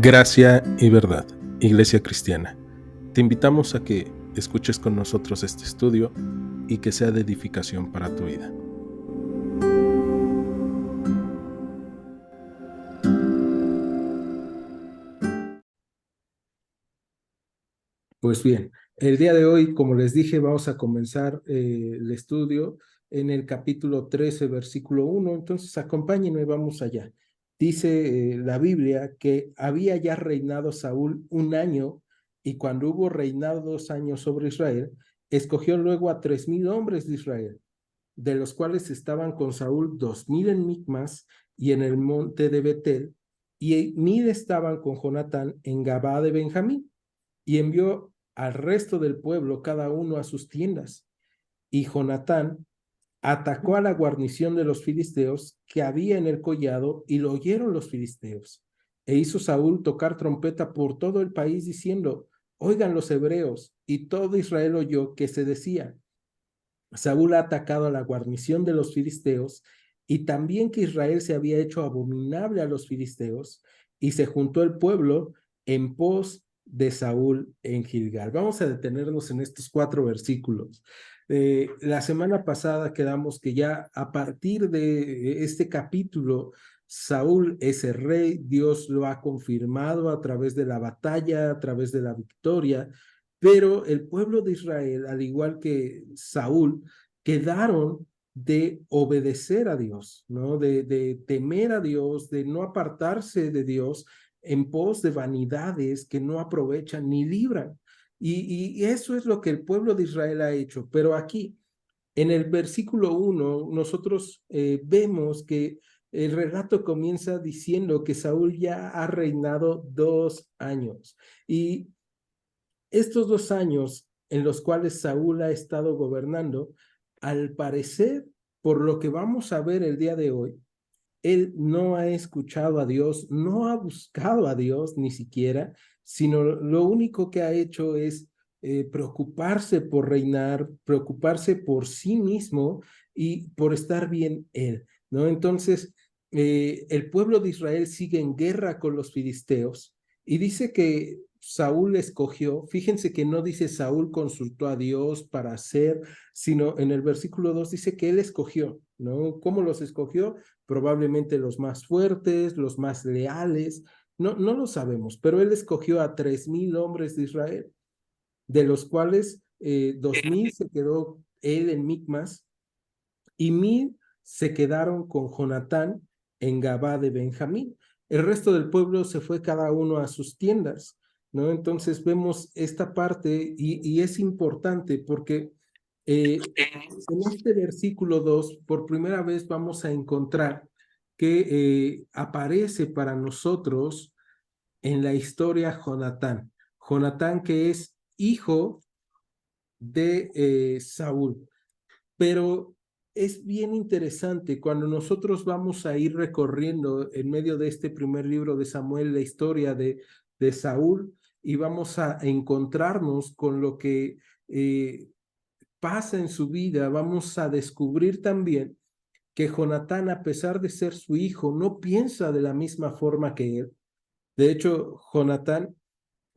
Gracia y verdad, Iglesia Cristiana. Te invitamos a que escuches con nosotros este estudio y que sea de edificación para tu vida. Pues bien, el día de hoy, como les dije, vamos a comenzar el estudio en el capítulo 13, versículo 1. Entonces, acompáñenme, vamos allá. Dice la Biblia que había ya reinado Saúl 1 año, y cuando hubo reinado 2 años sobre Israel, escogió luego a 3,000 hombres de Israel, de los cuales estaban con Saúl 2,000 en Micmas y en el monte de Betel, y 1,000 estaban con Jonatán en Gabaa de Benjamín. Y envió al resto del pueblo, cada uno a sus tiendas. Y Jonatán atacó a la guarnición de los filisteos que había en el collado, y lo oyeron los filisteos. E hizo Saúl tocar trompeta por todo el país, diciendo: oigan los hebreos. Y todo Israel oyó que se decía: Saúl ha atacado a la guarnición de los filisteos, y también que Israel se había hecho abominable a los filisteos, y se juntó el pueblo en pos de Saúl en Gilgal. Vamos a detenernos en estos 4 versículos. La semana pasada quedamos que ya a partir de este capítulo, Saúl es el rey. Dios lo ha confirmado a través de la batalla, a través de la victoria, pero el pueblo de Israel, al igual que Saúl, quedaron de obedecer a Dios, ¿no? De temer a Dios, de no apartarse de Dios en pos de vanidades que no aprovechan ni libran. Y eso es lo que el pueblo de Israel ha hecho. Pero aquí, en el versículo 1, nosotros vemos que el relato comienza diciendo que Saúl ya ha reinado 2 años. Y estos 2 años en los cuales Saúl ha estado gobernando, al parecer, por lo que vamos a ver el día de hoy, él no ha escuchado a Dios, no ha buscado a Dios ni siquiera, sino lo único que ha hecho es preocuparse por reinar, preocuparse por sí mismo y por estar bien él, ¿no? Entonces, el pueblo de Israel sigue en guerra con los filisteos, y dice que Saúl escogió. Fíjense que no dice Saúl consultó a Dios para hacer, sino en el versículo 2 dice que él escogió, ¿no? ¿Cómo los escogió? Probablemente los más fuertes, los más leales, no lo sabemos, pero él escogió a 3,000 hombres de Israel, de los cuales 2,000 se quedó él en Micmas, y 1,000 se quedaron con Jonatán en Gabaa de Benjamín. El resto del pueblo se fue cada uno a sus tiendas, ¿no? Entonces vemos esta parte, y es importante porque en este versículo 2, por primera vez vamos a encontrar que aparece para nosotros en la historia Jonatán. Jonatán, que es hijo de Saúl. Pero es bien interesante cuando nosotros vamos a ir recorriendo en medio de este primer libro de Samuel la historia de Saúl, y vamos a encontrarnos con lo que pasa en su vida. Vamos a descubrir también que Jonatán, a pesar de ser su hijo, no piensa de la misma forma que él. De hecho, Jonatán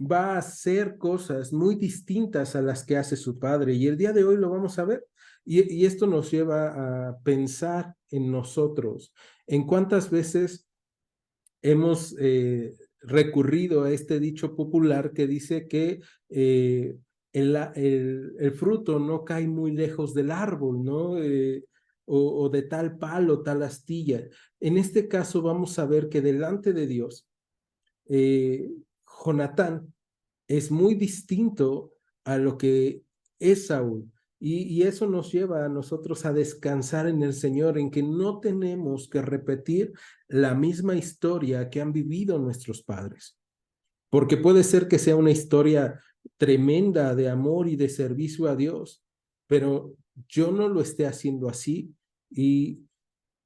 va a hacer cosas muy distintas a las que hace su padre, y el día de hoy lo vamos a ver. Y esto nos lleva a pensar en nosotros, en cuántas veces hemos recurrido a este dicho popular que dice que el fruto no cae muy lejos del árbol, ¿no? O de tal palo, tal astilla. En este caso vamos a ver que delante de Dios, eh, Jonatán es muy distinto a lo que es Saúl. Y eso nos lleva a nosotros a descansar en el Señor, en que no tenemos que repetir la misma historia que han vivido nuestros padres. Porque puede ser que sea una historia tremenda de amor y de servicio a Dios, pero yo no lo esté haciendo así, y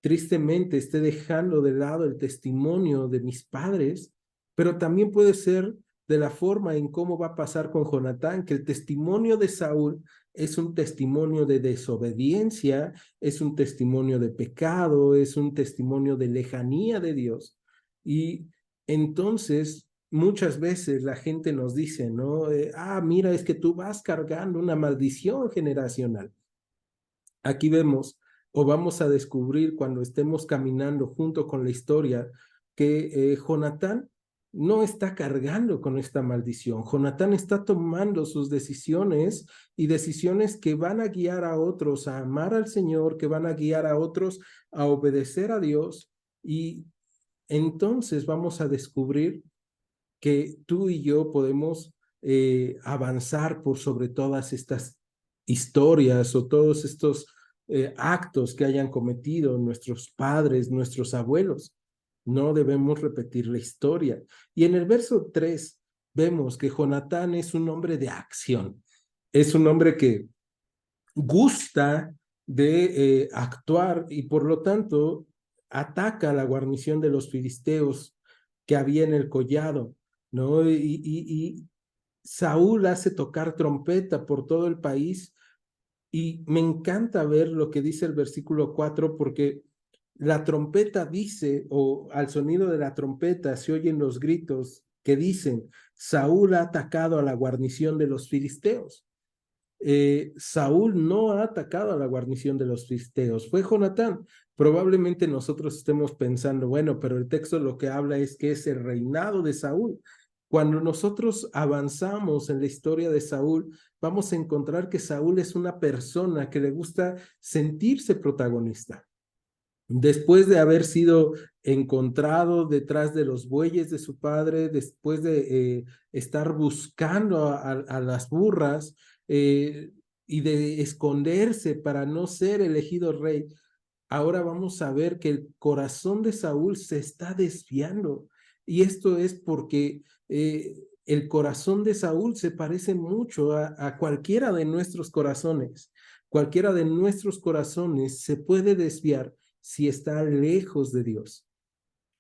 tristemente esté dejando de lado el testimonio de mis padres. Pero también puede ser de la forma en cómo va a pasar con Jonatán, que el testimonio de Saúl es un testimonio de desobediencia, es un testimonio de pecado, es un testimonio de lejanía de Dios. Y entonces muchas veces la gente nos dice, ¿no? Mira, es que tú vas cargando una maldición generacional. Aquí vemos o vamos a descubrir cuando estemos caminando junto con la historia que Jonatán no está cargando con esta maldición. Jonatán está tomando sus decisiones y decisiones que van a guiar a otros a amar al Señor, que van a guiar a otros a obedecer a Dios. Y entonces vamos a descubrir que tú y yo podemos avanzar por sobre todas estas historias o todos estos actos que hayan cometido nuestros padres, nuestros abuelos. No debemos repetir la historia. Y en el verso 3 vemos que Jonatán es un hombre de acción. Es un hombre que gusta de actuar y por lo tanto ataca a la guarnición de los filisteos que había en el collado, ¿no? Y Saúl hace tocar trompeta por todo el país y me encanta ver lo que dice el versículo 4 porque la trompeta dice, o al sonido de la trompeta se oyen los gritos que dicen, Saúl ha atacado a la guarnición de los filisteos. Saúl no ha atacado a la guarnición de los filisteos, fue Jonatán. Probablemente nosotros estemos pensando, bueno, pero el texto lo que habla es que es el reinado de Saúl. Cuando nosotros avanzamos en la historia de Saúl, vamos a encontrar que Saúl es una persona que le gusta sentirse protagonista. Después de haber sido encontrado detrás de los bueyes de su padre, después de estar buscando a las burras y de esconderse para no ser elegido rey, ahora vamos a ver que el corazón de Saúl se está desviando. Y esto es porque el corazón de Saúl se parece mucho a cualquiera de nuestros corazones. Cualquiera de nuestros corazones se puede desviar si está lejos de Dios.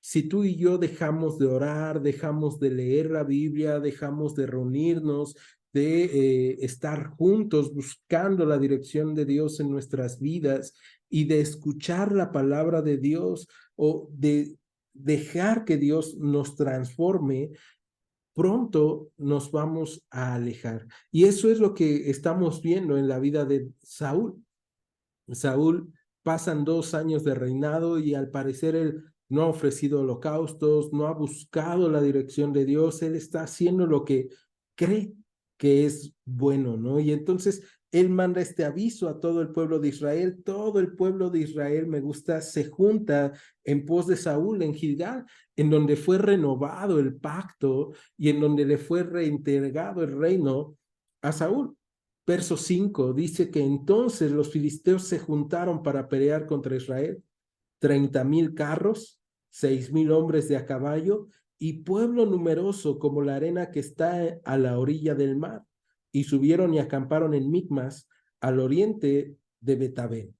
Si tú y yo dejamos de orar, dejamos de leer la Biblia, dejamos de reunirnos, de estar juntos buscando la dirección de Dios en nuestras vidas y de escuchar la palabra de Dios o de dejar que Dios nos transforme, pronto nos vamos a alejar. Y eso es lo que estamos viendo en la vida de Saúl. Saúl pasan 2 años de reinado y al parecer él no ha ofrecido holocaustos, no ha buscado la dirección de Dios, él está haciendo lo que cree que es bueno, ¿no? Y entonces él manda este aviso a todo el pueblo de Israel, todo el pueblo de Israel, me gusta, se junta en pos de Saúl en Gilgal, en donde fue renovado el pacto y en donde le fue reintegrado el reino a Saúl. Verso 5 dice que entonces los filisteos se juntaron para pelear contra Israel, 30,000 carros, 6,000 hombres de a caballo y pueblo numeroso como la arena que está a la orilla del mar. Y subieron y acamparon en Micmas, al oriente de Betabel.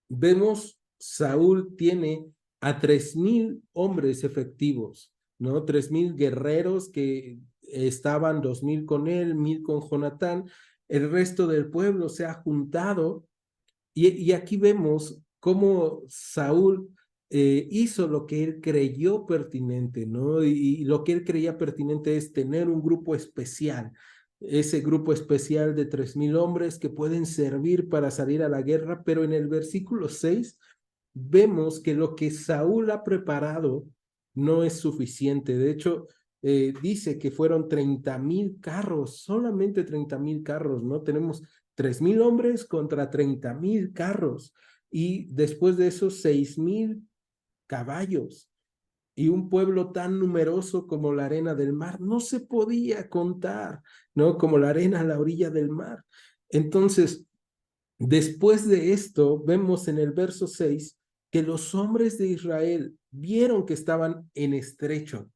Vemos, Saúl tiene a 3,000 hombres efectivos, ¿no? 3,000 guerreros que estaban, 2,000 con él, 1,000 con Jonatán. El resto del pueblo se ha juntado y aquí vemos cómo Saúl hizo lo que él creyó pertinente, ¿no? Y lo que él creía pertinente es tener un grupo especial, ese grupo especial de 3,000 hombres que pueden servir para salir a la guerra, pero en el versículo 6 vemos que lo que Saúl ha preparado no es suficiente. De hecho, dice que fueron 30,000 carros, solamente 30,000 carros, ¿no? Tenemos 3,000 hombres contra 30,000 carros y después de esos 6,000 caballos y un pueblo tan numeroso como la arena del mar. No se podía contar, ¿no? Como la arena a la orilla del mar. Entonces, después de esto, vemos en el verso 6 que los hombres de Israel vieron que estaban en estrecho,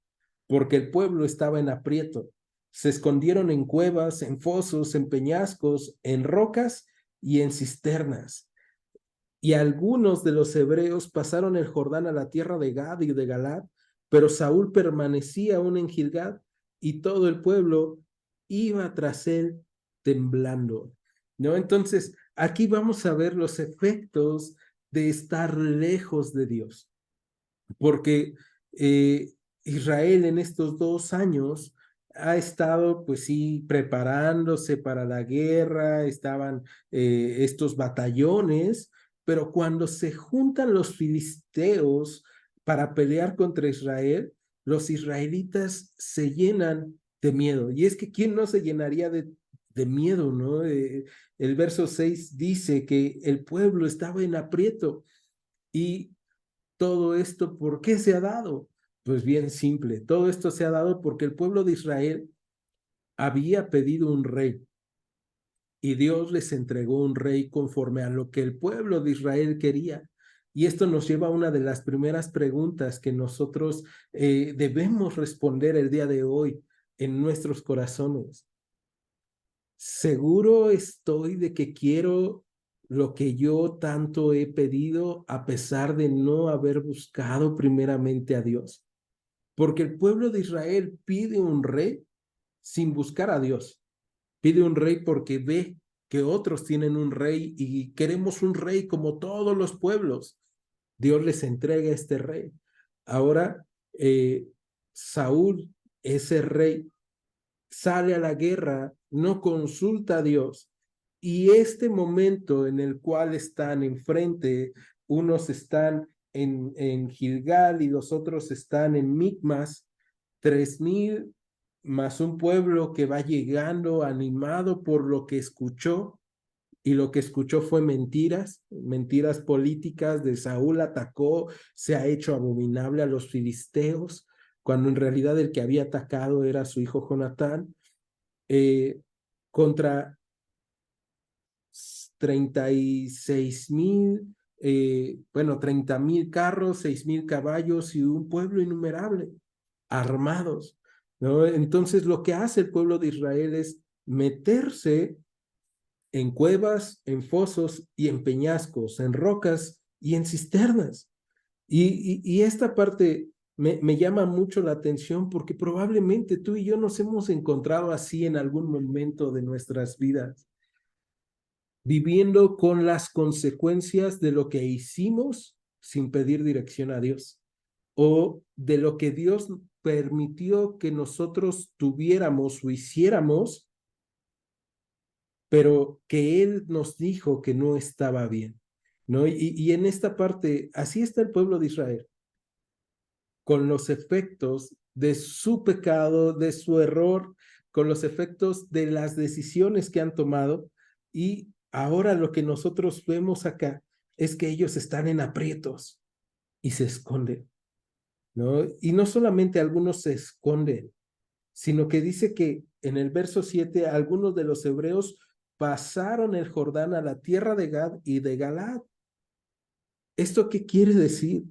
porque el pueblo estaba en aprieto. Se escondieron en cuevas, en fosos, en peñascos, en rocas y en cisternas. Y algunos de los hebreos pasaron el Jordán a la tierra de Gad y de Galad, pero Saúl permanecía aún en Gilgad y todo el pueblo iba tras él temblando, ¿no? Entonces, aquí vamos a ver los efectos de estar lejos de Dios, porque Israel en estos 2 años ha estado, pues sí, preparándose para la guerra, estaban estos batallones, pero cuando se juntan los filisteos para pelear contra Israel, los israelitas se llenan de miedo. Y es que ¿quién no se llenaría de miedo, no? El verso 6 dice que el pueblo estaba en aprieto y todo esto, ¿por qué se ha dado? Pues bien simple, todo esto se ha dado porque el pueblo de Israel había pedido un rey y Dios les entregó un rey conforme a lo que el pueblo de Israel quería. Y esto nos lleva a una de las primeras preguntas que nosotros debemos responder el día de hoy en nuestros corazones. ¿Seguro estoy de que quiero lo que yo tanto he pedido a pesar de no haber buscado primeramente a Dios? Porque el pueblo de Israel pide un rey sin buscar a Dios. Pide un rey porque ve que otros tienen un rey y queremos un rey como todos los pueblos. Dios les entrega este rey. Ahora, Saúl, ese rey, sale a la guerra, no consulta a Dios. Y este momento en el cual están enfrente, unos están en Gilgal y los otros están en Micmas, 3,000 más un pueblo que va llegando animado por lo que escuchó, y lo que escuchó fue mentiras, mentiras políticas de Saúl atacó, se ha hecho abominable a los filisteos, cuando en realidad el que había atacado era su hijo Jonatán, eh, contra 36,000, bueno, 30,000 carros, 6,000 caballos y un pueblo innumerable, armados, ¿no? Entonces lo que hace el pueblo de Israel es meterse en cuevas, en fosos y en peñascos, en rocas y en cisternas. Y esta parte me llama mucho la atención porque probablemente tú y yo nos hemos encontrado así en algún momento de nuestras vidas, viviendo con las consecuencias de lo que hicimos sin pedir dirección a Dios, o de lo que Dios permitió que nosotros tuviéramos o hiciéramos, pero que Él nos dijo que no estaba bien, ¿no? Y en esta parte, así está el pueblo de Israel, con los efectos de su pecado, de su error, con los efectos de las decisiones que han tomado. Y ahora lo que nosotros vemos acá es que ellos están en aprietos y se esconden, ¿no? Y no solamente algunos se esconden, sino que dice que en el verso 7 algunos de los hebreos pasaron el Jordán a la tierra de Gad y de Galaad. ¿Esto qué quiere decir?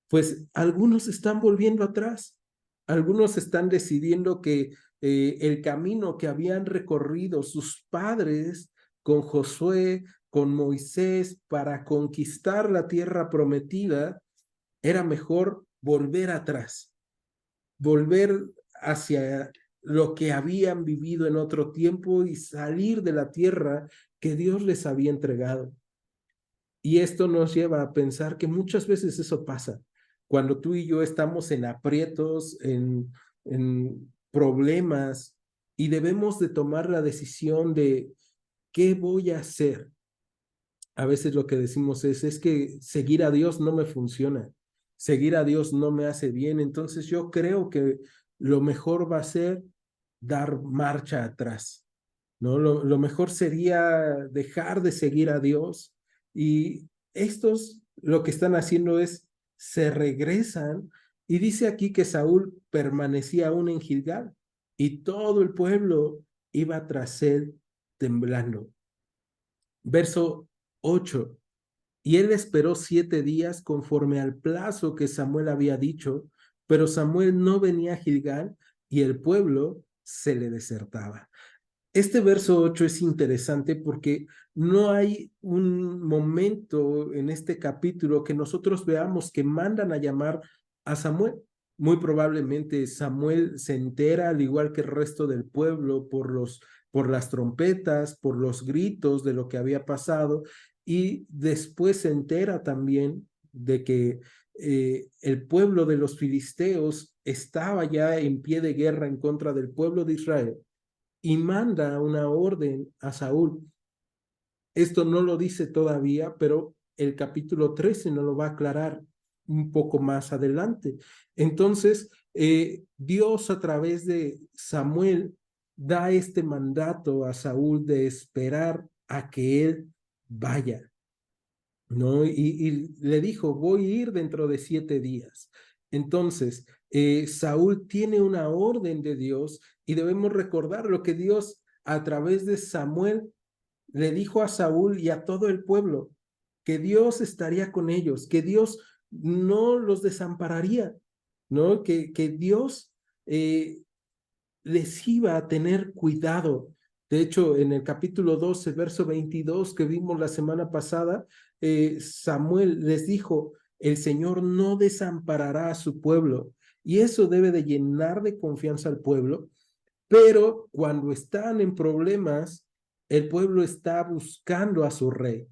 Pues algunos están volviendo atrás, algunos están decidiendo que el camino que habían recorrido sus padres con Josué, con Moisés, para conquistar la tierra prometida, era mejor volver atrás, volver hacia lo que habían vivido en otro tiempo y salir de la tierra que Dios les había entregado. Y esto nos lleva a pensar que muchas veces eso pasa. Cuando tú y yo estamos en aprietos, en problemas, y debemos de tomar la decisión de qué voy a hacer. A veces lo que decimos es que seguir a Dios no me funciona, seguir a Dios no me hace bien, entonces yo creo que lo mejor va a ser dar marcha atrás, ¿no? Lo mejor sería dejar de seguir a Dios, y estos lo que están haciendo es se regresan, y dice aquí que Saúl permanecía aún en Gilgal y todo el pueblo iba tras él temblando. Verso 8. Y él esperó 7 días conforme al plazo que Samuel había dicho, pero Samuel no venía a Gilgal y el pueblo se le desertaba. Este verso 8 es interesante porque no hay un momento en este capítulo que nosotros veamos que mandan a llamar a Samuel. Muy probablemente Samuel se entera, al igual que el resto del pueblo, por las trompetas, por los gritos de lo que había pasado, y después se entera también de que el pueblo de los filisteos estaba ya en pie de guerra en contra del pueblo de Israel y manda una orden a Saúl. Esto no lo dice todavía, pero el capítulo 13 nos lo va a aclarar un poco más adelante. Entonces, Dios a través de Samuel da este mandato a Saúl de esperar a que él vaya, ¿no? Y le dijo, voy a ir dentro de 7 días. Entonces, Saúl tiene una orden de Dios y debemos recordar lo que Dios a través de Samuel le dijo a Saúl y a todo el pueblo, que Dios estaría con ellos, que Dios no los desampararía, ¿no? Que Dios les iba a tener cuidado. De hecho, en el capítulo 12, verso 22 que vimos la semana pasada, Samuel les dijo, el Señor no desamparará a su pueblo. Y eso debe de llenar de confianza al pueblo, pero cuando están en problemas, el pueblo está buscando a su rey.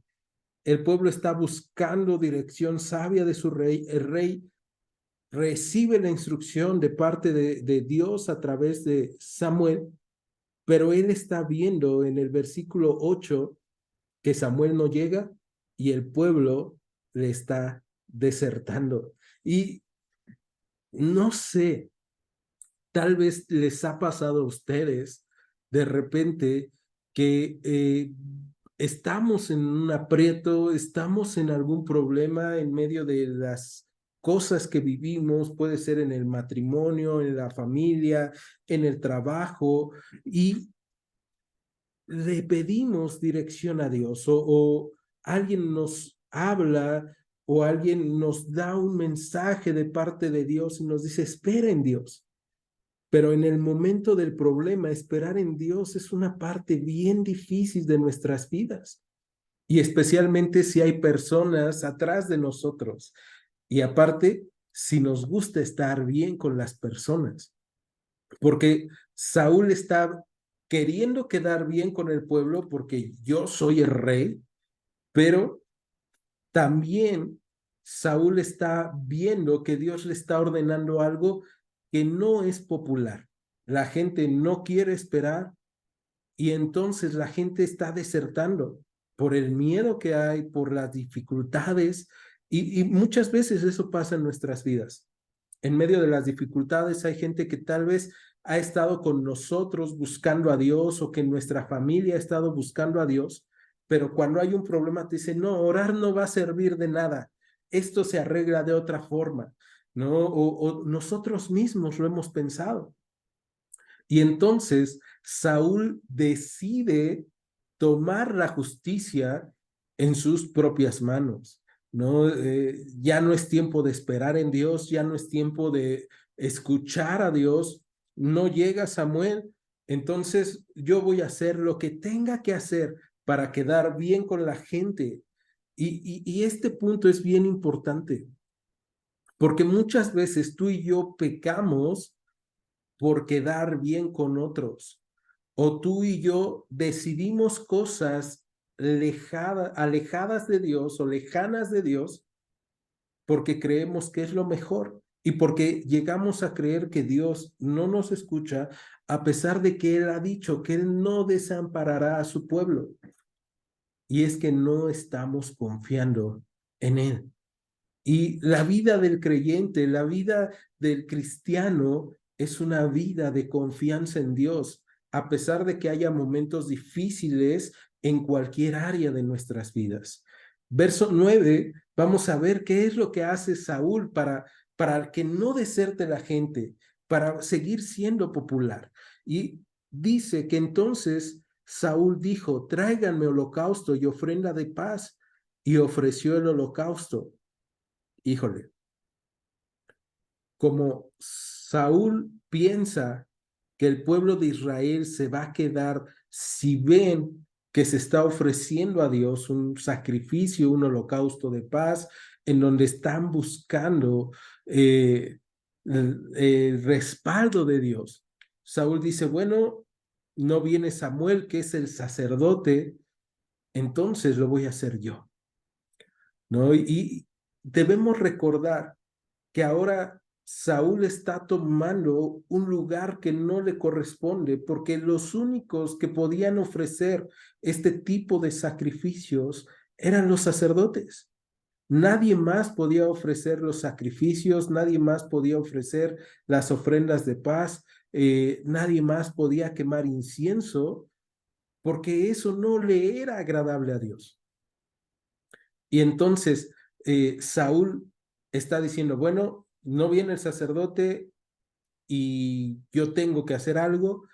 El pueblo está buscando dirección sabia de su rey. El rey recibe la instrucción de parte de Dios a través de Samuel, pero él está viendo en el versículo 8 que Samuel no llega y el pueblo le está desertando. Y no sé, tal vez les ha pasado a ustedes de repente que estamos en un aprieto, estamos en algún problema en medio de las cosas que vivimos, puede ser en el matrimonio, en la familia, en el trabajo, y le pedimos dirección a Dios o alguien nos habla o alguien nos da un mensaje de parte de Dios y nos dice, espera en Dios. Pero en el momento del problema, esperar en Dios es una parte bien difícil de nuestras vidas. Y especialmente si hay personas atrás de nosotros. Y aparte, si nos gusta estar bien con las personas. Porque Saúl está queriendo quedar bien con el pueblo porque yo soy el rey, pero también Saúl está viendo que Dios le está ordenando algo que no es popular. La gente no quiere esperar y entonces la gente está desertando por el miedo que hay, por las dificultades y muchas veces eso pasa en nuestras vidas. En medio de las dificultades hay gente que tal vez ha estado con nosotros buscando a Dios o que nuestra familia ha estado buscando a Dios, pero cuando hay un problema te dicen, no, orar no va a servir de nada, esto se arregla de otra forma, ¿no? O nosotros mismos lo hemos pensado. Y entonces Saúl decide tomar la justicia en sus propias manos, ¿no? Ya no es tiempo de esperar en Dios, ya no es tiempo de escuchar a Dios, no llega Samuel, entonces yo voy a hacer lo que tenga que hacer para quedar bien con la gente. Y este punto es bien importante, porque muchas veces tú y yo pecamos por quedar bien con otros. O tú y yo decidimos cosas alejadas de Dios o lejanas de Dios porque creemos que es lo mejor y porque llegamos a creer que Dios no nos escucha a pesar de que Él ha dicho que Él no desamparará a su pueblo. Y es que no estamos confiando en Él. Y la vida del creyente, la vida del cristiano es una vida de confianza en Dios, a pesar de que haya momentos difíciles en cualquier área de nuestras vidas. Verso 9, vamos a ver qué es lo que hace Saúl para que no deserte la gente, para seguir siendo popular. Y dice que entonces Saúl dijo, tráiganme holocausto y ofrenda de paz, y ofreció el holocausto. Híjole, como Saúl piensa que el pueblo de Israel se va a quedar si ven que se está ofreciendo a Dios un sacrificio, un holocausto de paz, en donde están buscando el respaldo de Dios. Saúl dice, bueno, no viene Samuel, que es el sacerdote, entonces lo voy a hacer yo, ¿no? Y debemos recordar que ahora Saúl está tomando un lugar que no le corresponde, porque los únicos que podían ofrecer este tipo de sacrificios eran los sacerdotes. Nadie más podía ofrecer los sacrificios, nadie más podía ofrecer las ofrendas de paz, nadie más podía quemar incienso, porque eso no le era agradable a Dios. Y entonces Saúl está diciendo, bueno, no viene el sacerdote y yo tengo que hacer algo,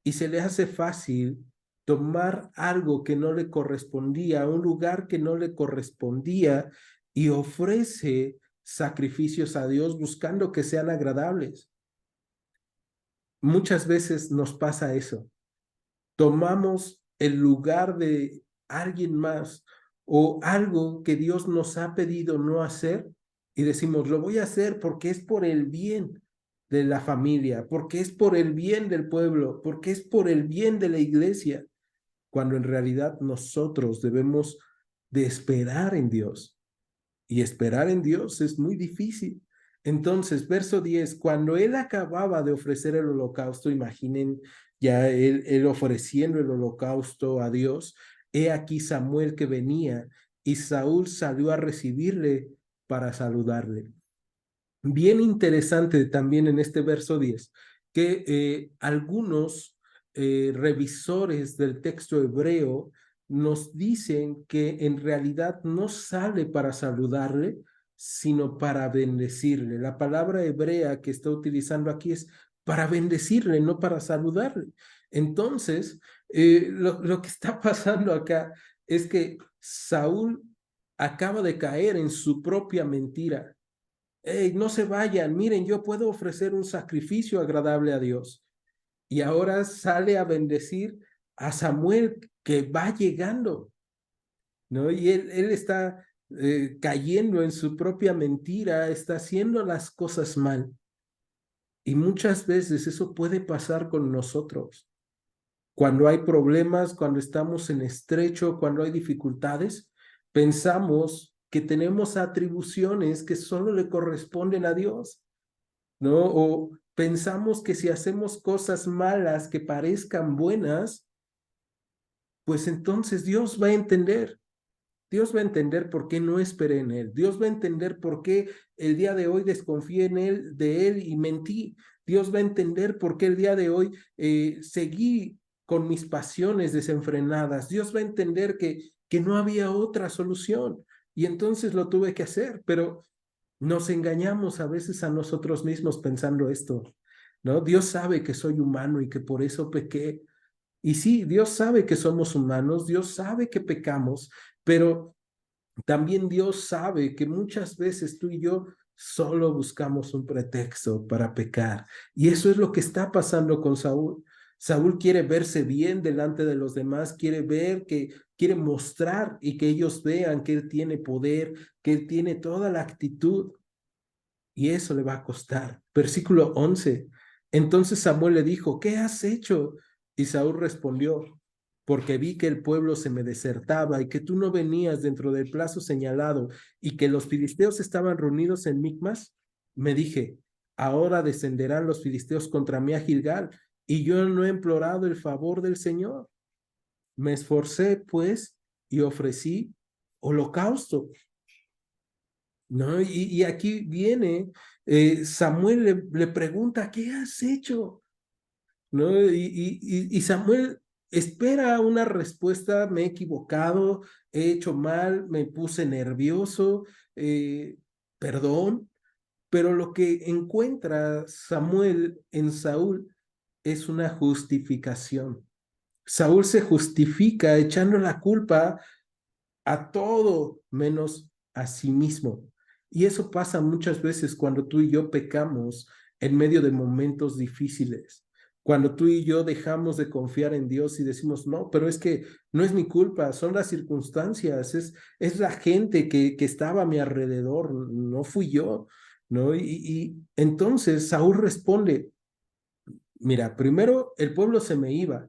y se le hace fácil tomar algo que no le correspondía, un lugar que no le correspondía, y ofrece sacrificios a Dios buscando que sean agradables. Muchas veces nos pasa eso. Tomamos el lugar de alguien más o algo que Dios nos ha pedido no hacer y decimos, lo voy a hacer porque es por el bien de la familia, porque es por el bien del pueblo, porque es por el bien de la iglesia, cuando en realidad nosotros debemos de esperar en Dios. Y esperar en Dios es muy difícil. Entonces, verso 10, cuando él acababa de ofrecer el holocausto, imaginen ya él ofreciendo el holocausto a Dios, he aquí Samuel que venía y Saúl salió a recibirle para saludarle. Bien interesante también en este verso 10, que algunos revisores del texto hebreo nos dicen que en realidad no sale para saludarle, sino para bendecirle. La palabra hebrea que está utilizando aquí es para bendecirle, no para saludarle. Entonces, lo que está pasando acá es que Saúl acaba de caer en su propia mentira. Hey, no se vayan, miren, yo puedo ofrecer un sacrificio agradable a Dios. Y ahora sale a bendecir a Samuel que va llegando, ¿no? Y él está cayendo en su propia mentira, está haciendo las cosas mal. Y muchas veces eso puede pasar con nosotros. Cuando hay problemas, cuando estamos en estrecho, cuando hay dificultades, pensamos que tenemos atribuciones que solo le corresponden a Dios, ¿no? O pensamos que si hacemos cosas malas que parezcan buenas, pues entonces Dios va a entender. Dios va a entender por qué no esperé en Él. Dios va a entender por qué el día de hoy desconfié en Él, de Él y mentí. Dios va a entender por qué el día de hoy seguí con mis pasiones desenfrenadas. Dios va a entender que no había otra solución y entonces lo tuve que hacer, pero nos engañamos a veces a nosotros mismos pensando esto, ¿no? Dios sabe que soy humano y que por eso pequé. Y sí, Dios sabe que somos humanos, Dios sabe que pecamos, pero también Dios sabe que muchas veces tú y yo solo buscamos un pretexto para pecar. Y eso es lo que está pasando con Saúl. Saúl quiere verse bien delante de los demás, quiere ver quiere mostrar y que ellos vean que él tiene poder, que él tiene toda la actitud, y eso le va a costar. Versículo 11. Entonces Samuel le dijo, ¿qué has hecho? Y Saúl respondió, porque vi que el pueblo se me desertaba y que tú no venías dentro del plazo señalado y que los filisteos estaban reunidos en Micmas. Me dije, ahora descenderán los filisteos contra mí a Gilgal, y yo no he implorado el favor del Señor. Me esforcé, pues, y ofrecí holocausto, ¿no? Y aquí viene, Samuel le pregunta, ¿qué has hecho? ¿No? Y Samuel espera una respuesta, me he equivocado, he hecho mal, me puse nervioso, eh, perdón, pero lo que encuentra Samuel en Saúl es una justificación. Saúl se justifica echando la culpa a todo menos a sí mismo. Y eso pasa muchas veces cuando tú y yo pecamos en medio de momentos difíciles. Cuando tú y yo dejamos de confiar en Dios y decimos, no, pero es que no es mi culpa, son las circunstancias, es la gente que estaba a mi alrededor, no fui yo, ¿no? Y entonces Saúl responde, mira, primero el pueblo se me iba,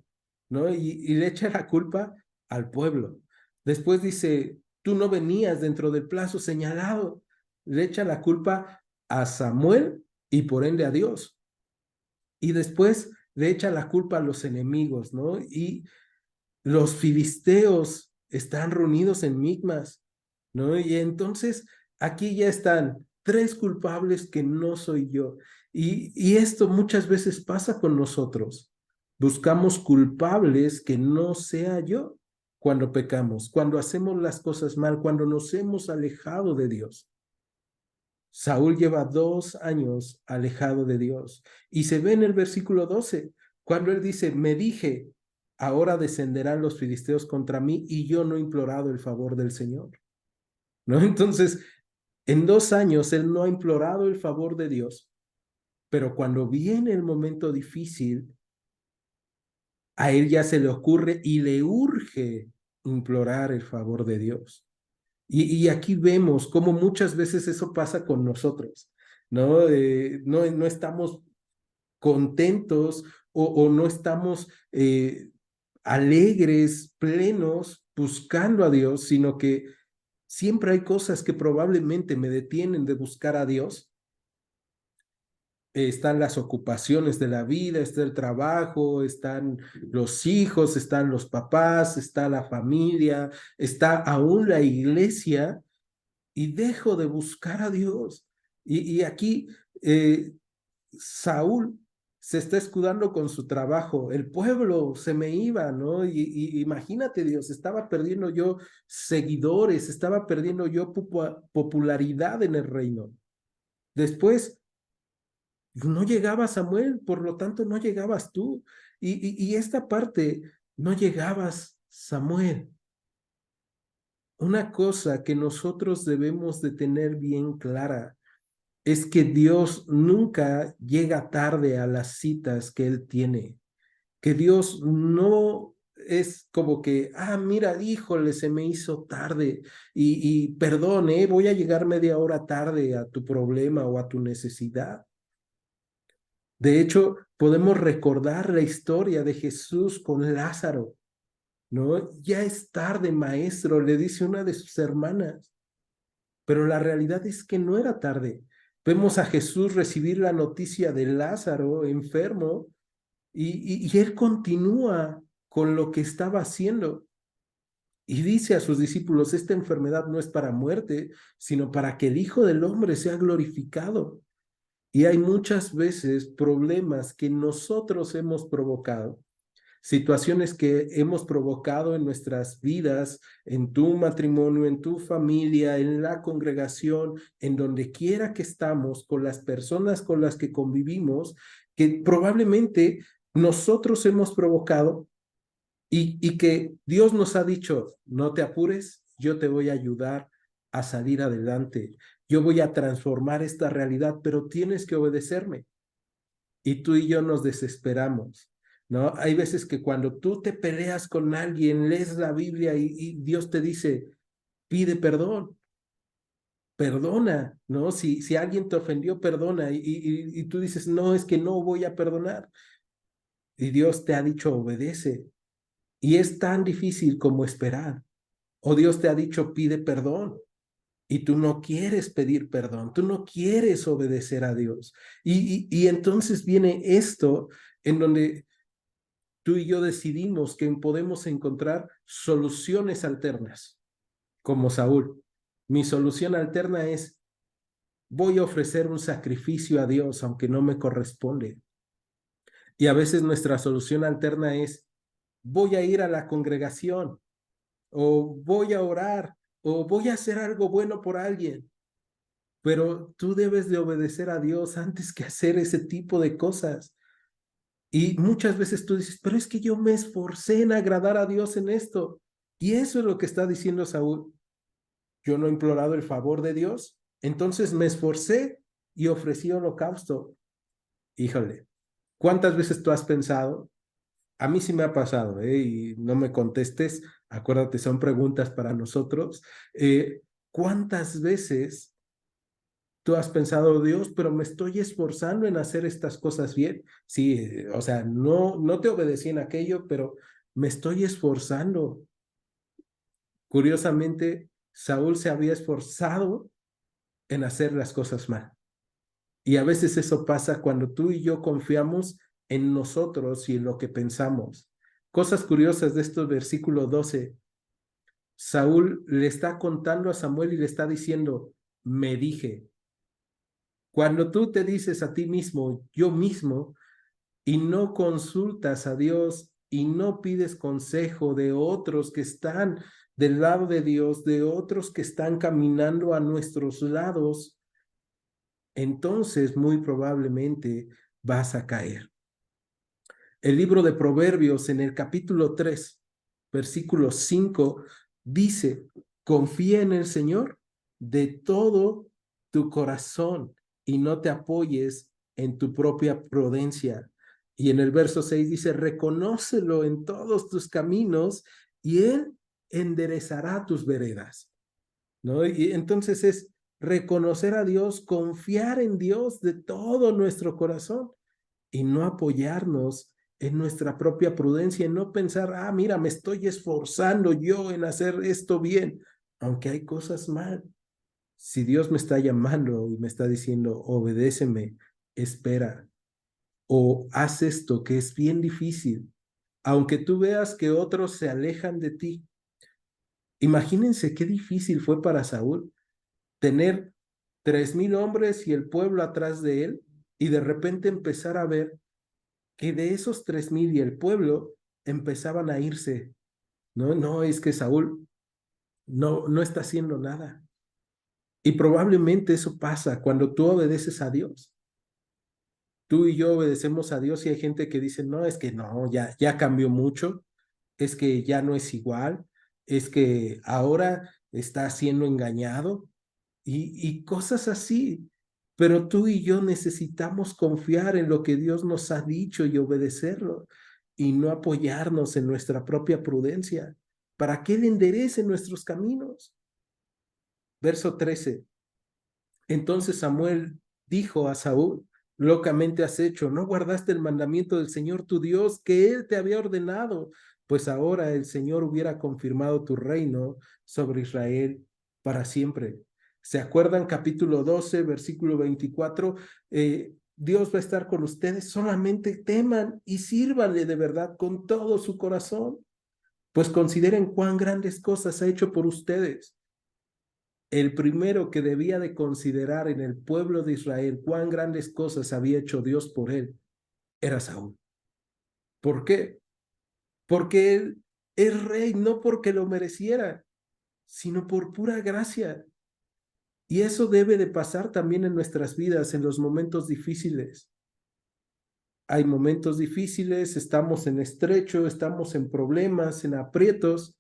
¿no? Y le echa la culpa al pueblo. Después dice, tú no venías dentro del plazo señalado. Le echa la culpa a Samuel y por ende a Dios. Y después le echa la culpa a los enemigos, ¿no? Y los filisteos están reunidos en Micmas, ¿no? Y entonces aquí ya están tres culpables que no soy yo. Y esto muchas veces pasa con nosotros. Buscamos culpables que no sea yo cuando pecamos, cuando hacemos las cosas mal, cuando nos hemos alejado de Dios. Saúl lleva 2 años alejado de Dios y se ve en el versículo 12, cuando él dice, me dije, ahora descenderán los filisteos contra mí y yo no he implorado el favor del Señor, ¿no? Entonces, en 2 años él no ha implorado el favor de Dios, pero cuando viene el momento difícil, a él ya se le ocurre y le urge implorar el favor de Dios. Y aquí vemos cómo muchas veces eso pasa con nosotros, ¿no? No estamos contentos o no estamos alegres, plenos, buscando a Dios, sino que siempre hay cosas que probablemente me detienen de buscar a Dios. Están las ocupaciones de la vida, está el trabajo, están los hijos, están los papás, está la familia, está aún la iglesia, y dejo de buscar a Dios. Y aquí Saúl se está escudando con su trabajo, el pueblo se me iba, ¿no? Y imagínate, Dios, estaba perdiendo yo seguidores, estaba perdiendo yo popularidad en el reino. Después no llegaba Samuel, por lo tanto no llegabas tú. Y esta parte, no llegabas Samuel. Una cosa que nosotros debemos de tener bien clara es que Dios nunca llega tarde a las citas que Él tiene, que Dios no es como que, mira, híjole, se me hizo tarde y perdón, voy a llegar media hora tarde a tu problema o a tu necesidad. De hecho, podemos recordar la historia de Jesús con Lázaro, ¿no? Ya es tarde, maestro, le dice una de sus hermanas. Pero la realidad es que no era tarde. Vemos a Jesús recibir la noticia de Lázaro enfermo y él continúa con lo que estaba haciendo. Y dice a sus discípulos, esta enfermedad no es para muerte, sino para que el Hijo del Hombre sea glorificado. Y hay muchas veces problemas que nosotros hemos provocado, situaciones que hemos provocado en nuestras vidas, en tu matrimonio, en tu familia, en la congregación, en donde quiera que estamos, con las personas con las que convivimos, que probablemente nosotros hemos provocado y que Dios nos ha dicho, no te apures, yo te voy a ayudar a salir adelante, yo voy a transformar esta realidad, pero tienes que obedecerme. Y tú y yo nos desesperamos, ¿no? Hay veces que cuando tú te peleas con alguien, lees la Biblia y Dios te dice, pide perdón, perdona, ¿no? Si alguien te ofendió, perdona. Y tú dices, no, es que no voy a perdonar. Y Dios te ha dicho, obedece. Y es tan difícil como esperar. O Dios te ha dicho, pide perdón. Y tú no quieres pedir perdón, tú no quieres obedecer a Dios. Y entonces viene esto en donde tú y yo decidimos que podemos encontrar soluciones alternas, como Saúl. Mi solución alterna es, voy a ofrecer un sacrificio a Dios, aunque no me corresponde. Y a veces nuestra solución alterna es, voy a ir a la congregación, o voy a orar, o voy a hacer algo bueno por alguien. Pero tú debes de obedecer a Dios antes que hacer ese tipo de cosas. Y muchas veces tú dices, pero es que yo me esforcé en agradar a Dios en esto. Y eso es lo que está diciendo Saúl. Yo no he implorado el favor de Dios, entonces me esforcé y ofrecí holocausto. Híjole, ¿cuántas veces tú has pensado? A mí sí me ha pasado, y no me contestes, acuérdate, son preguntas para nosotros. ¿Cuántas veces tú has pensado, Dios, pero me estoy esforzando en hacer estas cosas bien? Sí, o sea, no te obedecí en aquello, pero me estoy esforzando. Curiosamente, Saúl se había esforzado en hacer las cosas mal. Y a veces eso pasa cuando tú y yo confiamos en nosotros y en lo que pensamos. Cosas curiosas de estos versículo 12. Saúl le está contando a Samuel y le está diciendo, me dije. Cuando tú te dices a ti mismo, yo mismo, y no consultas a Dios y no pides consejo de otros que están del lado de Dios, de otros que están caminando a nuestros lados, entonces muy probablemente vas a caer. El libro de Proverbios en el capítulo 3, versículo 5, dice, confía en el Señor de todo tu corazón y no te apoyes en tu propia prudencia. Y en el verso 6 dice, reconócelo en todos tus caminos y Él enderezará tus veredas, ¿no? Y entonces es reconocer a Dios, confiar en Dios de todo nuestro corazón y no apoyarnos en nuestra propia prudencia, en no pensar, ah, mira, me estoy esforzando yo en hacer esto bien, aunque hay cosas mal. Si Dios me está llamando y me está diciendo, obedéceme, espera, o haz esto que es bien difícil, aunque tú veas que otros se alejan de ti. Imagínense qué difícil fue para Saúl tener 3,000 hombres y el pueblo atrás de él y de repente empezar a ver que de esos 3,000 y el pueblo empezaban a irse. No, no, es que Saúl no está haciendo nada. Y probablemente eso pasa cuando tú obedeces a Dios. Tú y yo obedecemos a Dios y hay gente que dice, no, es que no, ya cambió mucho, es que ya no es igual, es que ahora está siendo engañado y cosas así. Pero tú y yo necesitamos confiar en lo que Dios nos ha dicho y obedecerlo y no apoyarnos en nuestra propia prudencia para que Él enderece nuestros caminos. Verso 13. Entonces Samuel dijo a Saúl, locamente has hecho, no guardaste el mandamiento del Señor tu Dios que Él te había ordenado, pues ahora el Señor hubiera confirmado tu reino sobre Israel para siempre. ¿Se acuerdan capítulo 12, versículo 24? Dios va a estar con ustedes, solamente teman y sírvanle de verdad con todo su corazón, pues consideren cuán grandes cosas ha hecho por ustedes. El primero que debía de considerar en el pueblo de Israel cuán grandes cosas había hecho Dios por él era Saúl. ¿Por qué? Porque él es rey, no porque lo mereciera, sino por pura gracia. Y eso debe de pasar también en nuestras vidas en los momentos difíciles. Hay momentos difíciles, estamos en estrecho, estamos en problemas, en aprietos.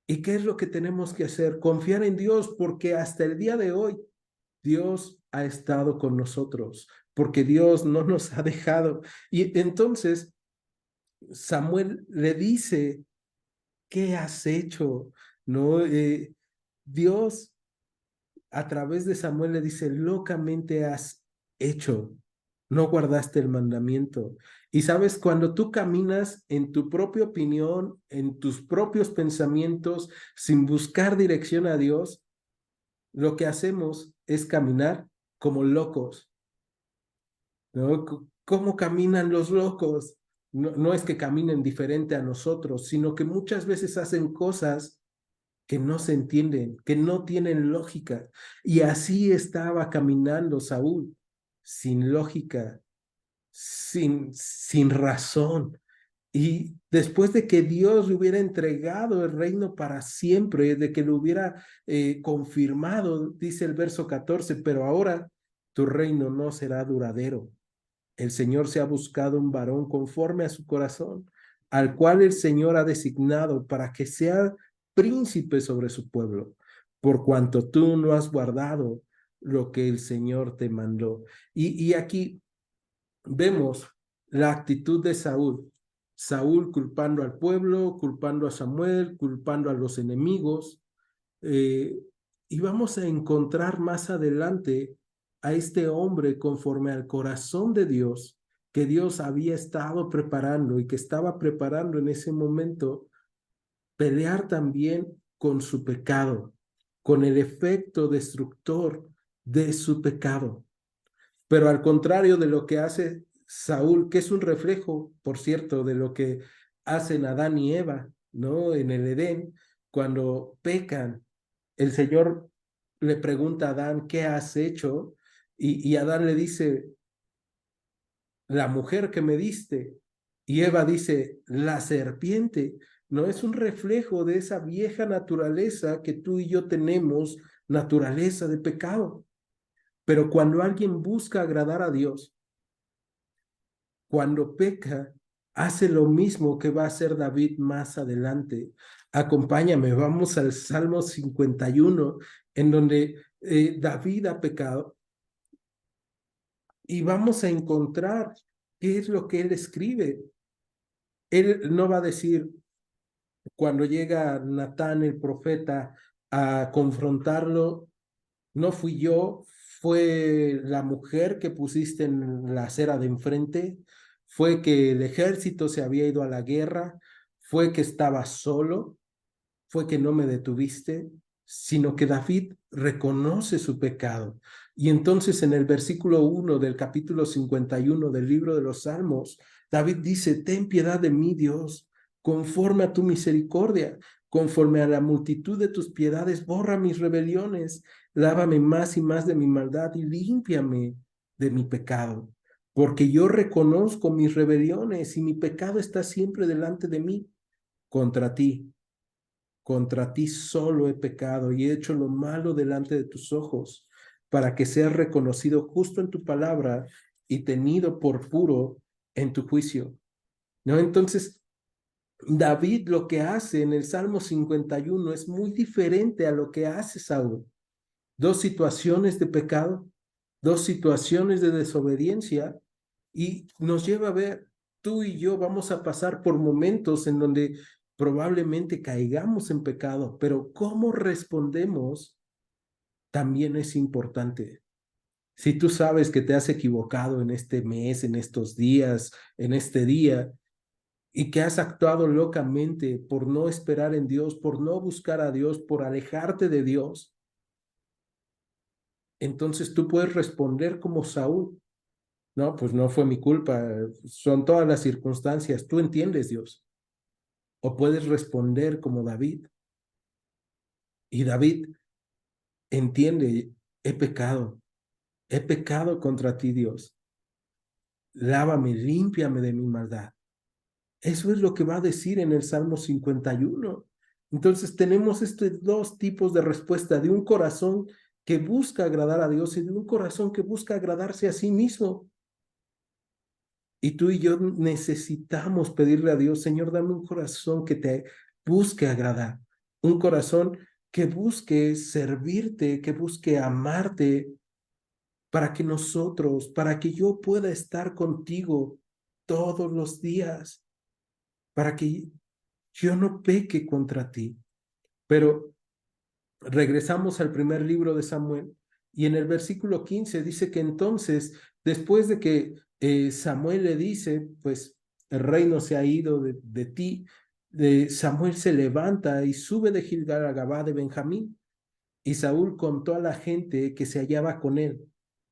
¿Y qué es lo que tenemos que hacer? Confiar en Dios, porque hasta el día de hoy Dios ha estado con nosotros, porque Dios no nos ha dejado. Y entonces Samuel le dice, ¿qué has hecho? ¿No? Dios a través de Samuel le dice, locamente has hecho, no guardaste el mandamiento. Y sabes, cuando tú caminas en tu propia opinión, en tus propios pensamientos, sin buscar dirección a Dios, lo que hacemos es caminar como locos, ¿no? ¿Cómo caminan los locos? No es que caminen diferente a nosotros, sino que muchas veces hacen cosas que no se entienden, que no tienen lógica. Y así estaba caminando Saúl, sin lógica, sin razón. Y después de que Dios le hubiera entregado el reino para siempre, de que lo hubiera confirmado, dice el verso 14, pero ahora tu reino no será duradero. El Señor se ha buscado un varón conforme a su corazón, al cual el Señor ha designado para que sea príncipe sobre su pueblo, por cuanto tú no has guardado lo que el Señor te mandó. Y aquí vemos la actitud de Saúl. Saúl culpando al pueblo, culpando a Samuel, culpando a los enemigos. Eh, y vamos a encontrar más adelante a este hombre conforme al corazón de Dios, que Dios había estado preparando y que estaba preparando en ese momento, pelear también con su pecado, con el efecto destructor de su pecado. Pero al contrario de lo que hace Saúl, que es un reflejo, por cierto, de lo que hacen Adán y Eva, ¿no? En el Edén, cuando pecan, el Señor le pregunta a Adán, ¿qué has hecho? Y Adán le dice, la mujer que me diste. Y Eva dice, la serpiente. No es un reflejo de esa vieja naturaleza que tú y yo tenemos, naturaleza de pecado. Pero cuando alguien busca agradar a Dios, cuando peca, hace lo mismo que va a hacer David más adelante. Acompáñame, vamos al Salmo 51, en donde David ha pecado, y vamos a encontrar qué es lo que él escribe. Él no va a decir, cuando llega Natán el profeta a confrontarlo, no fui yo, fue la mujer que pusiste en la acera de enfrente, fue que el ejército se había ido a la guerra, fue que estaba solo, fue que no me detuviste, sino que David reconoce su pecado. Y entonces en el versículo 1 del capítulo 51 del libro de los Salmos, David dice, ten piedad de mí, Dios, conforme a tu misericordia, conforme a la multitud de tus piedades, borra mis rebeliones, lávame más y más de mi maldad y límpiame de mi pecado, porque yo reconozco mis rebeliones y mi pecado está siempre delante de mí. Contra ti solo he pecado y he hecho lo malo delante de tus ojos, para que seas reconocido justo en tu palabra y tenido por puro en tu juicio. ¿No? Entonces, David lo que hace en el Salmo 51 es muy diferente a lo que hace Saúl. Dos situaciones de pecado, dos situaciones de desobediencia, y nos lleva a ver, tú y yo vamos a pasar por momentos en donde probablemente caigamos en pecado, pero cómo respondemos también es importante. Si tú sabes que te has equivocado en este mes, en estos días, en este día, y que has actuado locamente por no esperar en Dios, por no buscar a Dios, por alejarte de Dios, entonces tú puedes responder como Saúl. No, pues no fue mi culpa, son todas las circunstancias, tú entiendes, Dios. O puedes responder como David. Y David entiende, he pecado contra ti, Dios. Lávame, límpiame de mi maldad. Eso es lo que va a decir en el Salmo 51. Entonces tenemos estos dos tipos de respuesta, de un corazón que busca agradar a Dios y de un corazón que busca agradarse a sí mismo. Y tú y yo necesitamos pedirle a Dios, Señor, dame un corazón que te busque agradar, un corazón que busque servirte, que busque amarte, para que nosotros, para que yo pueda estar contigo todos los días, para que yo no peque contra ti. Pero regresamos al primer libro de Samuel y en el versículo 15 dice que entonces, después de que Samuel le dice, pues el reino se ha ido de ti, Samuel se levanta y sube de Gilgal a Gabá de Benjamín, y Saúl contó a la gente que se hallaba con él,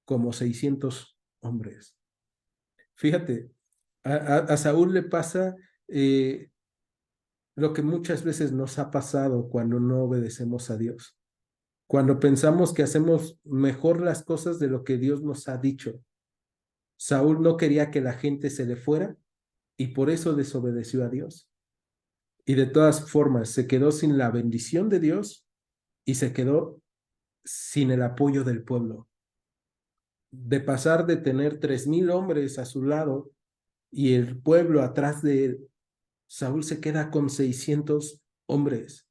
como 600 hombres. Fíjate, a Saúl le pasa lo que muchas veces nos ha pasado cuando no obedecemos a Dios, cuando pensamos que hacemos mejor las cosas de lo que Dios nos ha dicho. Saúl no quería que la gente se le fuera y por eso desobedeció a Dios. Y de todas formas se quedó sin la bendición de Dios y se quedó sin el apoyo del pueblo. De pasar de tener 3,000 hombres a su lado y el pueblo atrás de él, Saúl se queda con 600 hombres.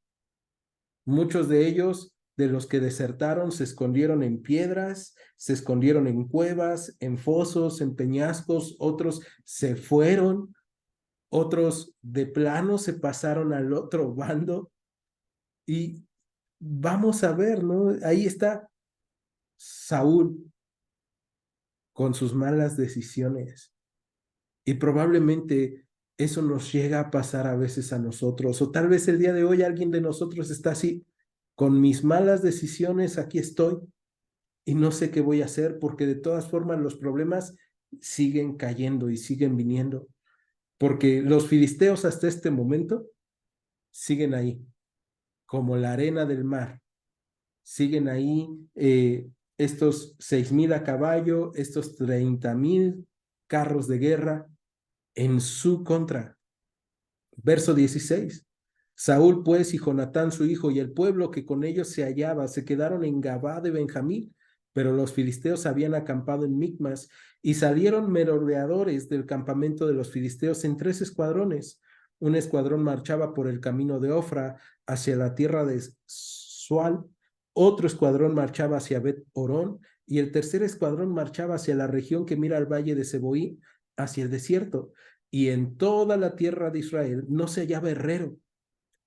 Muchos de ellos, de los que desertaron, se escondieron en piedras, se escondieron en cuevas, en fosos, en peñascos, otros se fueron, otros de plano se pasaron al otro bando. Y vamos a ver, ¿no? Ahí está Saúl con sus malas decisiones. Y probablemente eso nos llega a pasar a veces a nosotros, o tal vez el día de hoy alguien de nosotros está así, con mis malas decisiones, aquí estoy. y no sé qué voy a hacer porque de todas formas los problemas siguen cayendo y siguen viniendo, porque los filisteos hasta este momento siguen ahí, como la arena del mar, siguen ahí estos 6,000 a caballo, estos 30,000 carros de guerra en su contra. Verso 16. Saúl pues y Jonatán su hijo y el pueblo que con ellos se hallaba se quedaron en Gabá de Benjamín, pero los filisteos habían acampado en Micmas y salieron merodeadores del campamento de los filisteos en 3 escuadrones. Un escuadrón marchaba por el camino de Ofra hacia la tierra de Sual, otro escuadrón marchaba hacia Bet-Orón y el tercer escuadrón marchaba hacia la región que mira al valle de Seboí, hacia el desierto. Y en toda la tierra de Israel no se hallaba herrero,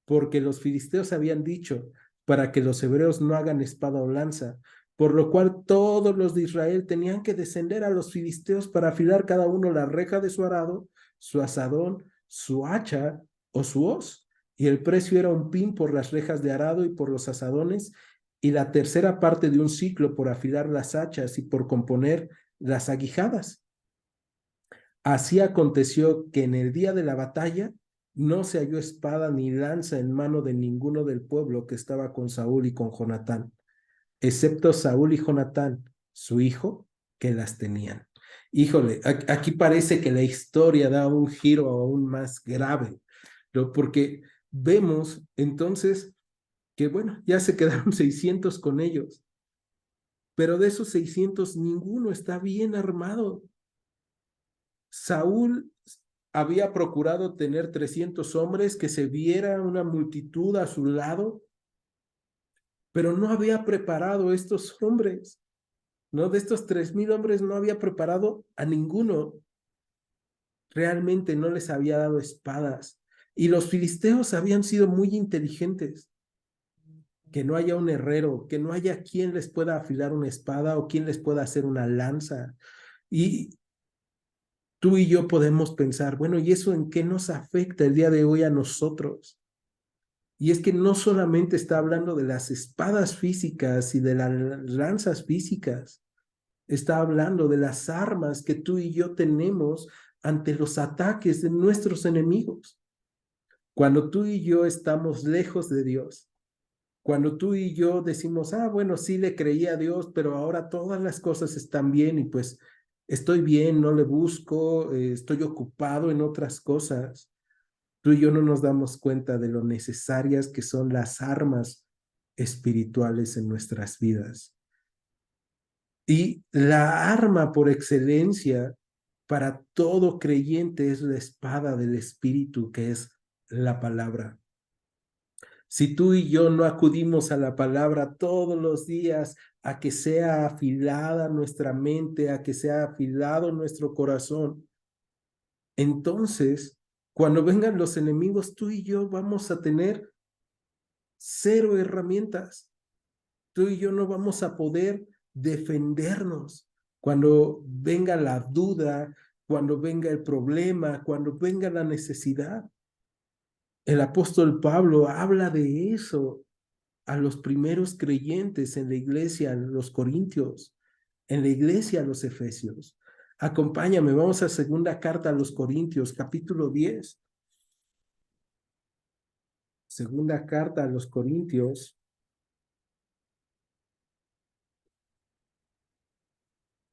porque los filisteos habían dicho, para que los hebreos no hagan espada o lanza, por lo cual todos los de Israel tenían que descender a los filisteos para afilar cada uno la reja de su arado, su asadón, su hacha o su hoz. Y el precio era un pin por las rejas de arado y por los asadones, y la tercera parte de un ciclo por afilar las hachas y por componer las aguijadas. Así aconteció que en el día de la batalla no se halló espada ni lanza en mano de ninguno del pueblo que estaba con Saúl y con Jonatán, excepto Saúl y Jonatán, su hijo, que las tenían. Híjole, aquí parece que la historia da un giro aún más grave, ¿no? Porque vemos entonces que, bueno, ya se quedaron 600 con ellos, pero de esos 600 ninguno está bien armado. Saúl había procurado tener 300 hombres, que se viera una multitud a su lado, pero no había preparado estos hombres, ¿no? De estos 3,000 hombres no había preparado a ninguno. Realmente no les había dado espadas. Y los filisteos habían sido muy inteligentes. Que no haya un herrero, que no haya quien les pueda afilar una espada o quien les pueda hacer una lanza. Y tú y yo podemos pensar, bueno, ¿y eso en qué nos afecta el día de hoy a nosotros? Y es que no solamente está hablando de las espadas físicas y de las lanzas físicas, está hablando de las armas que tú y yo tenemos ante los ataques de nuestros enemigos. Cuando tú y yo estamos lejos de Dios, cuando tú y yo decimos, bueno, sí le creí a Dios, pero ahora todas las cosas están bien y pues estoy bien, no le busco, estoy ocupado en otras cosas. Tú y yo no nos damos cuenta de lo necesarias que son las armas espirituales en nuestras vidas. Y la arma por excelencia para todo creyente es la espada del Espíritu, que es la palabra. Si tú y yo no acudimos a la palabra todos los días, a que sea afilada nuestra mente, a que sea afilado nuestro corazón, entonces, cuando vengan los enemigos, tú y yo vamos a tener 0 herramientas. Tú y yo no vamos a poder defendernos cuando venga la duda, cuando venga el problema, cuando venga la necesidad. El apóstol Pablo habla de eso a los primeros creyentes en la iglesia, los corintios, en la iglesia, los efesios. Acompáñame, vamos a segunda carta a los Corintios, capítulo 10. Segunda carta a los Corintios,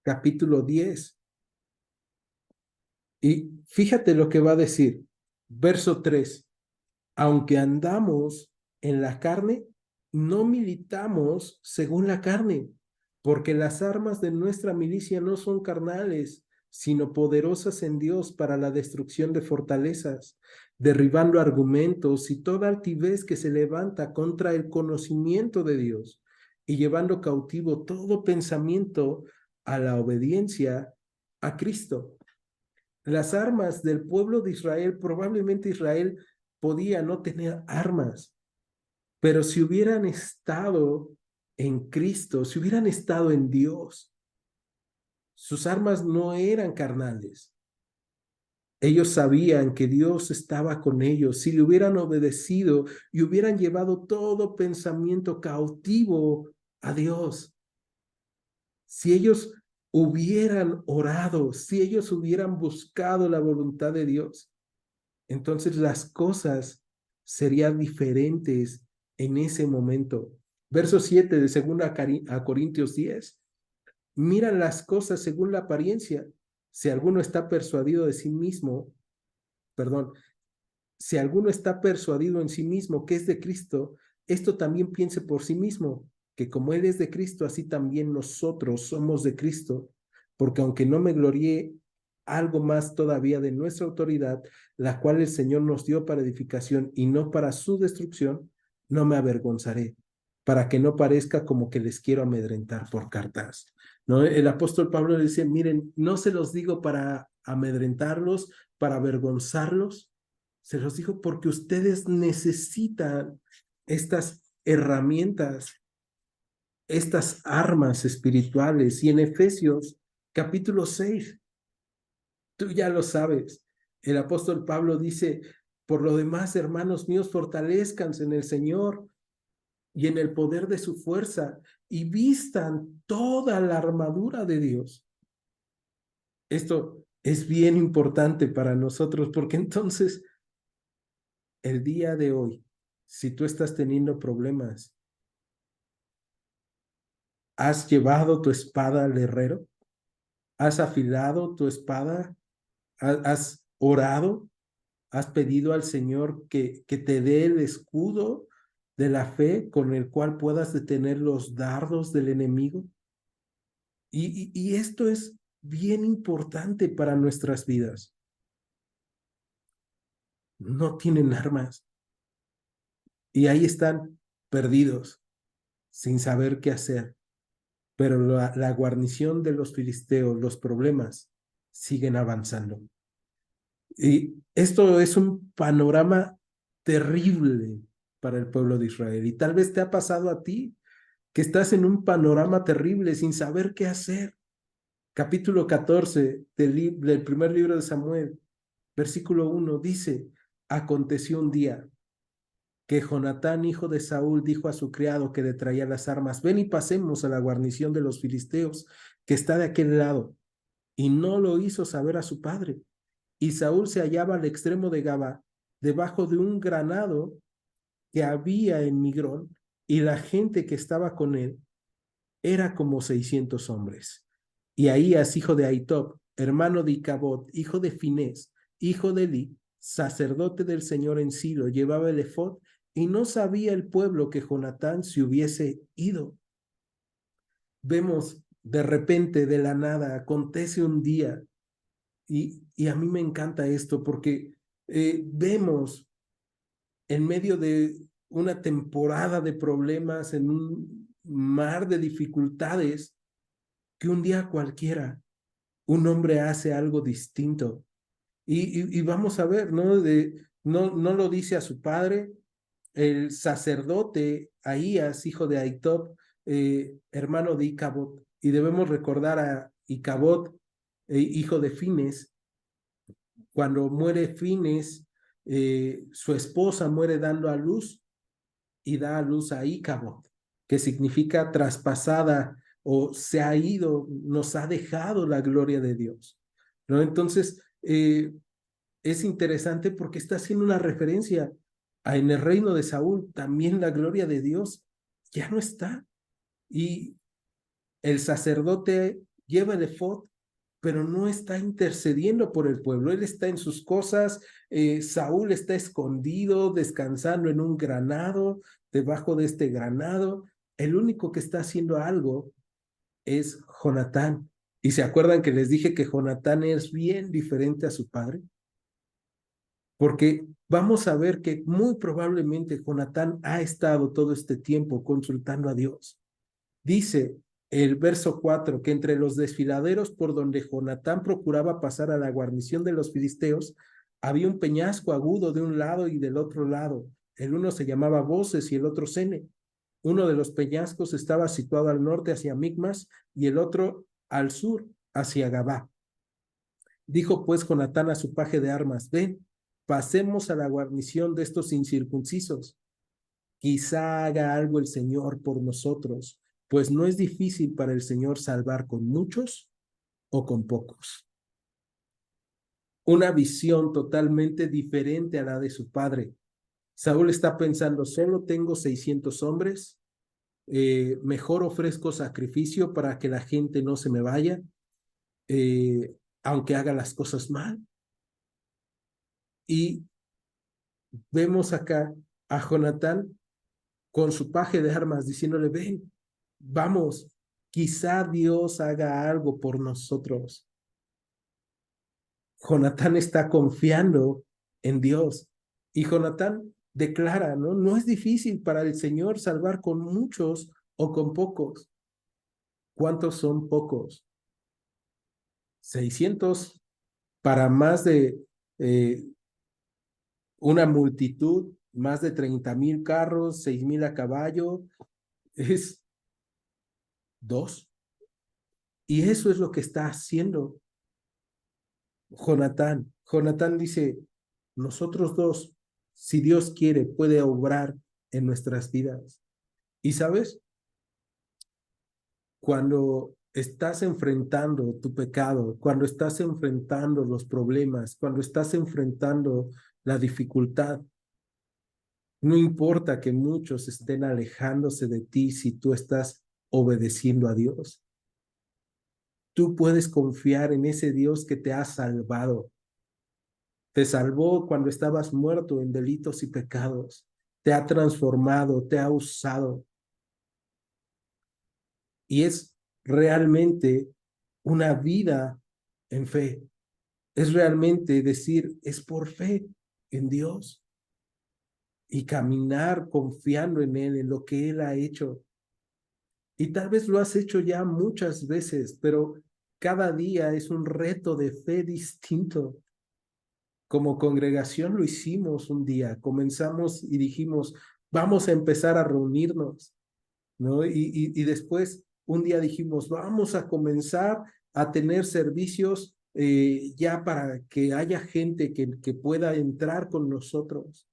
capítulo 10. Y fíjate lo que va a decir. Verso 3. Aunque andamos en la carne, no militamos según la carne, porque las armas de nuestra milicia no son carnales, sino poderosas en Dios para la destrucción de fortalezas, derribando argumentos y toda altivez que se levanta contra el conocimiento de Dios, y llevando cautivo todo pensamiento a la obediencia a Cristo. Las armas del pueblo de Israel, probablemente Israel podía no tener armas, pero si hubieran estado en Cristo, si hubieran estado en Dios, sus armas no eran carnales. Ellos sabían que Dios estaba con ellos. Si le hubieran obedecido y hubieran llevado todo pensamiento cautivo a Dios, Si ellos hubieran orado, si ellos hubieran buscado la voluntad de Dios, entonces las cosas serían diferentes en ese momento. Verso 7 de 2 Corintios 10. Miran las cosas según la apariencia. Si alguno está persuadido de sí mismo, perdón, si alguno está persuadido en sí mismo que es de Cristo, esto también piense por sí mismo, que como Él es de Cristo, así también nosotros somos de Cristo, porque aunque no me glorié algo más todavía de nuestra autoridad, la cual el Señor nos dio para edificación y no para su destrucción, no me avergonzaré, para que no parezca como que les quiero amedrentar por cartas. ¿No? El apóstol Pablo dice, miren, no se los digo para amedrentarlos, para avergonzarlos, se los digo porque ustedes necesitan estas herramientas, estas armas espirituales. Y en Efesios capítulo 6, tú ya lo sabes, el apóstol Pablo dice, por lo demás, hermanos míos, fortalezcanse en el Señor y en el poder de su fuerza y vistan toda la armadura de Dios. Esto es bien importante para nosotros porque entonces el día de hoy, si tú estás teniendo problemas, ¿has llevado tu espada al herrero? ¿Has afilado tu espada? ¿Has orado? ¿Has pedido al Señor que te dé el escudo de la fe con el cual puedas detener los dardos del enemigo? Y esto es bien importante para nuestras vidas. No tienen armas y ahí están perdidos, sin saber qué hacer. Pero la guarnición de los filisteos, los problemas, siguen avanzando. Y esto es un panorama terrible para el pueblo de Israel. Y tal vez te ha pasado a ti que estás en un panorama terrible sin saber qué hacer. Capítulo 14 del primer libro de Samuel, versículo 1, dice, aconteció un día que Jonatán, hijo de Saúl, dijo a su criado que le traía las armas, ven y pasemos a la guarnición de los filisteos que está de aquel lado. Y no lo hizo saber a su padre. Y Saúl se hallaba al extremo de Gaba, debajo de un granado que había en Migrón, y la gente que estaba con él era como 600 hombres. Y Ahías, hijo de Ahitob, hermano de Icabod, hijo de Finés, hijo de Eli, sacerdote del Señor en Silo, llevaba el efod, y no sabía el pueblo que Jonatán se hubiese ido. Vemos de repente, de la nada, acontece un día, y a mí me encanta esto porque vemos en medio de una temporada de problemas, en un mar de dificultades, que un día cualquiera un hombre hace algo distinto. Y vamos a ver, ¿no? No lo dice a su padre, el sacerdote Ahías, hijo de Ahitob, hermano de Icabod, y debemos recordar a Icabod, hijo de Fines. Cuando muere Fines, su esposa muere dando a luz y da a luz a Icabod, que significa traspasada o se ha ido, nos ha dejado la gloria de Dios, ¿no? Entonces, es interesante porque está haciendo una referencia en el reino de Saúl, también la gloria de Dios ya no está. Y el sacerdote lleva el efod, pero no está intercediendo por el pueblo. Él está en sus cosas. Saúl está escondido, descansando en un granado, debajo de este granado. El único que está haciendo algo es Jonatán. ¿Y se acuerdan que les dije que Jonatán es bien diferente a su padre? Porque vamos a ver que muy probablemente Jonatán ha estado todo este tiempo consultando a Dios. Dice el verso 4 que entre los desfiladeros por donde Jonatán procuraba pasar a la guarnición de los filisteos, había un peñasco agudo de un lado y del otro lado. El uno se llamaba Voces y el otro Sene. Uno de los peñascos estaba situado al norte hacia Micmas y el otro al sur hacia Gabá. Dijo pues Jonatán a su paje de armas, ven, pasemos a la guarnición de estos incircuncisos. Quizá haga algo el Señor por nosotros, pues no es difícil para el Señor salvar con muchos o con pocos. Una visión totalmente diferente a la de su padre. Saúl está pensando, solo tengo 600 hombres, mejor ofrezco sacrificio para que la gente no se me vaya, aunque haga las cosas mal. Y vemos acá a Jonatán con su paje de armas diciéndole, ven, vamos, quizá Dios haga algo por nosotros. Jonatán está confiando en Dios. Y Jonatán declara, ¿no? No es difícil para el Señor salvar con muchos o con pocos. ¿Cuántos son pocos? 600 para más de una multitud, más de 30,000 carros, 6,000 a caballo, es dos. Y eso es lo que está haciendo Jonatán. Jonatán dice, nosotros dos, si Dios quiere, puede obrar en nuestras vidas. Y sabes, cuando estás enfrentando tu pecado, cuando estás enfrentando los problemas, cuando estás enfrentando la dificultad, no importa que muchos estén alejándose de ti si tú estás obedeciendo a Dios. Tú puedes confiar en ese Dios que te ha salvado. Te salvó cuando estabas muerto en delitos y pecados. Te ha transformado, te ha usado. Y es realmente una vida en fe. Es realmente decir, es por fe en Dios y caminar confiando en Él, en lo que Él ha hecho. Y tal vez lo has hecho ya muchas veces, pero cada día es un reto de fe distinto. Como congregación lo hicimos un día, comenzamos y dijimos, vamos a empezar a reunirnos, ¿no? Y después un día dijimos, vamos a comenzar a tener servicios ya para que haya gente que pueda entrar con nosotros.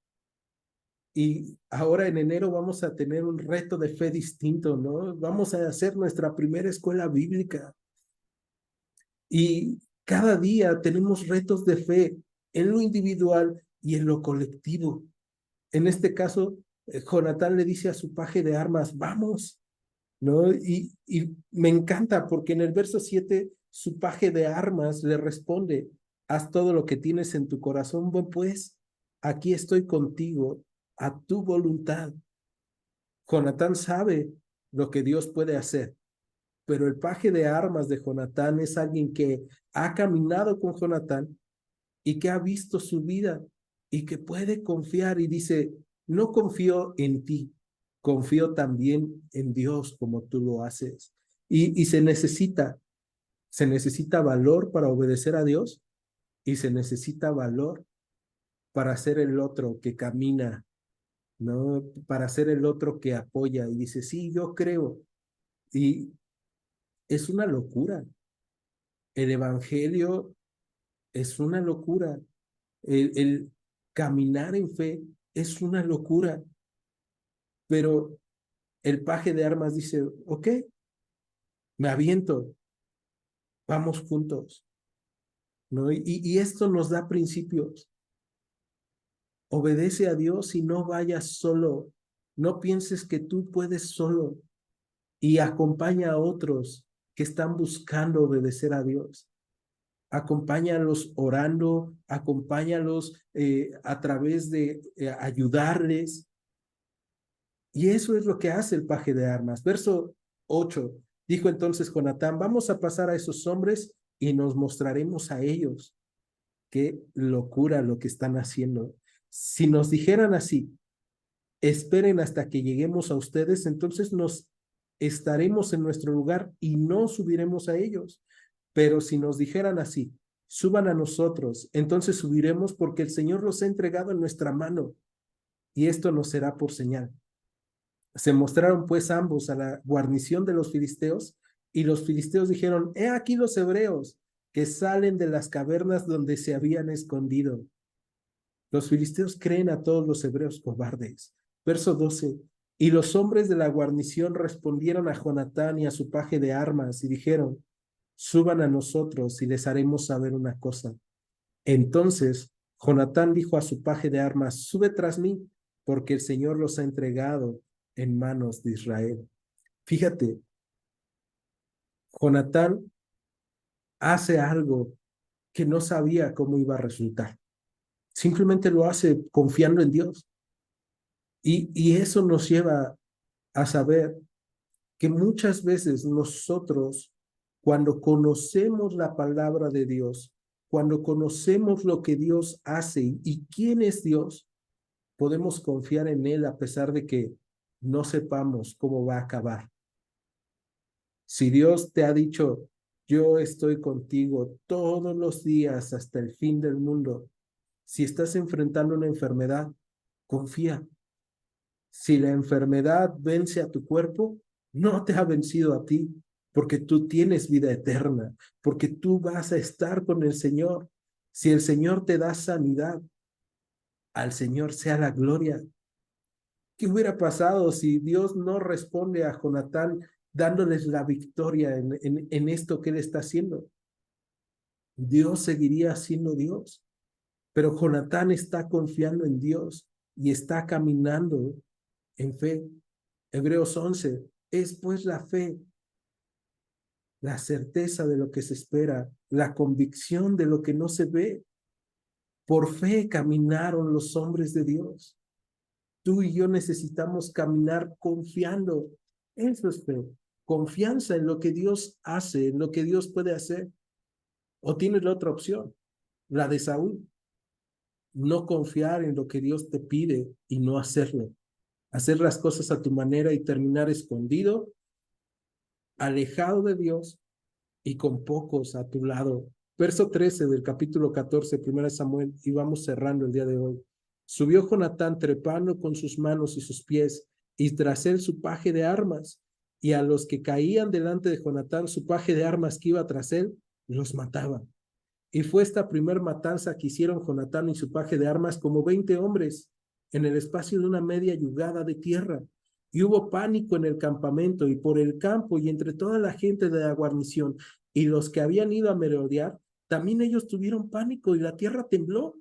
Y ahora en enero vamos a tener un reto de fe distinto, ¿no? Vamos a hacer nuestra primera escuela bíblica. Y cada día tenemos retos de fe en lo individual y en lo colectivo. En este caso, Jonatán le dice a su paje de armas, vamos, ¿no? Y me encanta porque en el verso 7, su paje de armas le responde, haz todo lo que tienes en tu corazón, buen pues, aquí estoy contigo, a tu voluntad. Jonatán sabe lo que Dios puede hacer, pero el paje de armas de Jonatán es alguien que ha caminado con Jonatán y que ha visto su vida y que puede confiar y dice, no confío en ti, confío también en Dios como tú lo haces. Y se necesita valor para obedecer a Dios y se necesita valor para ser el otro que camina, ¿no? Para ser el otro que apoya y dice, sí, yo creo. Y es una locura. El evangelio es una locura. El caminar en fe es una locura. Pero el paje de armas dice, ok, me aviento, vamos juntos, ¿no? Y esto nos da principios. Obedece a Dios y no vayas solo. No pienses que tú puedes solo y acompaña a otros que están buscando obedecer a Dios. Acompáñalos orando, acompáñalos a través de ayudarles. Y eso es lo que hace el paje de armas. Verso 8. Dijo entonces Jonatán, vamos a pasar a esos hombres y nos mostraremos a ellos. Qué locura lo que están haciendo. Si nos dijeran así, esperen hasta que lleguemos a ustedes, entonces nos estaremos en nuestro lugar y no subiremos a ellos. Pero si nos dijeran así, suban a nosotros, entonces subiremos porque el Señor los ha entregado en nuestra mano y esto nos será por señal. Se mostraron pues ambos a la guarnición de los filisteos y los filisteos dijeron, he aquí los hebreos que salen de las cavernas donde se habían escondido. Los filisteos creen a todos los hebreos cobardes. Verso 12. Y los hombres de la guarnición respondieron a Jonatán y a su paje de armas y dijeron, suban a nosotros y les haremos saber una cosa. Entonces Jonatán dijo a su paje de armas, sube tras mí, porque el Señor los ha entregado en manos de Israel. Fíjate, Jonatán hace algo que no sabía cómo iba a resultar. Simplemente lo hace confiando en Dios. Y eso nos lleva a saber que muchas veces nosotros, cuando conocemos la palabra de Dios, cuando conocemos lo que Dios hace y quién es Dios, podemos confiar en Él a pesar de que no sepamos cómo va a acabar. Si Dios te ha dicho, yo estoy contigo todos los días hasta el fin del mundo, si estás enfrentando una enfermedad, confía. Si la enfermedad vence a tu cuerpo, no te ha vencido a ti, porque tú tienes vida eterna, porque tú vas a estar con el Señor. Si el Señor te da sanidad, al Señor sea la gloria. ¿Qué hubiera pasado si Dios no responde a Jonatán dándoles la victoria en esto que él está haciendo? Dios seguiría siendo Dios, pero Jonatán está confiando en Dios y está caminando en fe. Hebreos 11, es pues la fe, la certeza de lo que se espera, la convicción de lo que no se ve. Por fe caminaron los hombres de Dios. Tú y yo necesitamos caminar confiando. Eso es fe. Confianza en lo que Dios hace, en lo que Dios puede hacer. O tienes la otra opción, la de Saúl. No confiar en lo que Dios te pide y no hacerlo. Hacer las cosas a tu manera y terminar escondido, alejado de Dios y con pocos a tu lado. Verso 13 del capítulo 14, 1 Samuel, y vamos cerrando el día de hoy. Subió Jonatán trepando con sus manos y sus pies, y tras él su paje de armas, y a los que caían delante de Jonatán, su paje de armas que iba tras él, los mataba. Y fue esta primer matanza que hicieron Jonatán y su paje de armas como 20 hombres en el espacio de una media yugada de tierra. Y hubo pánico en el campamento y por el campo y entre toda la gente de la guarnición y los que habían ido a merodear, también ellos tuvieron pánico y la tierra tembló.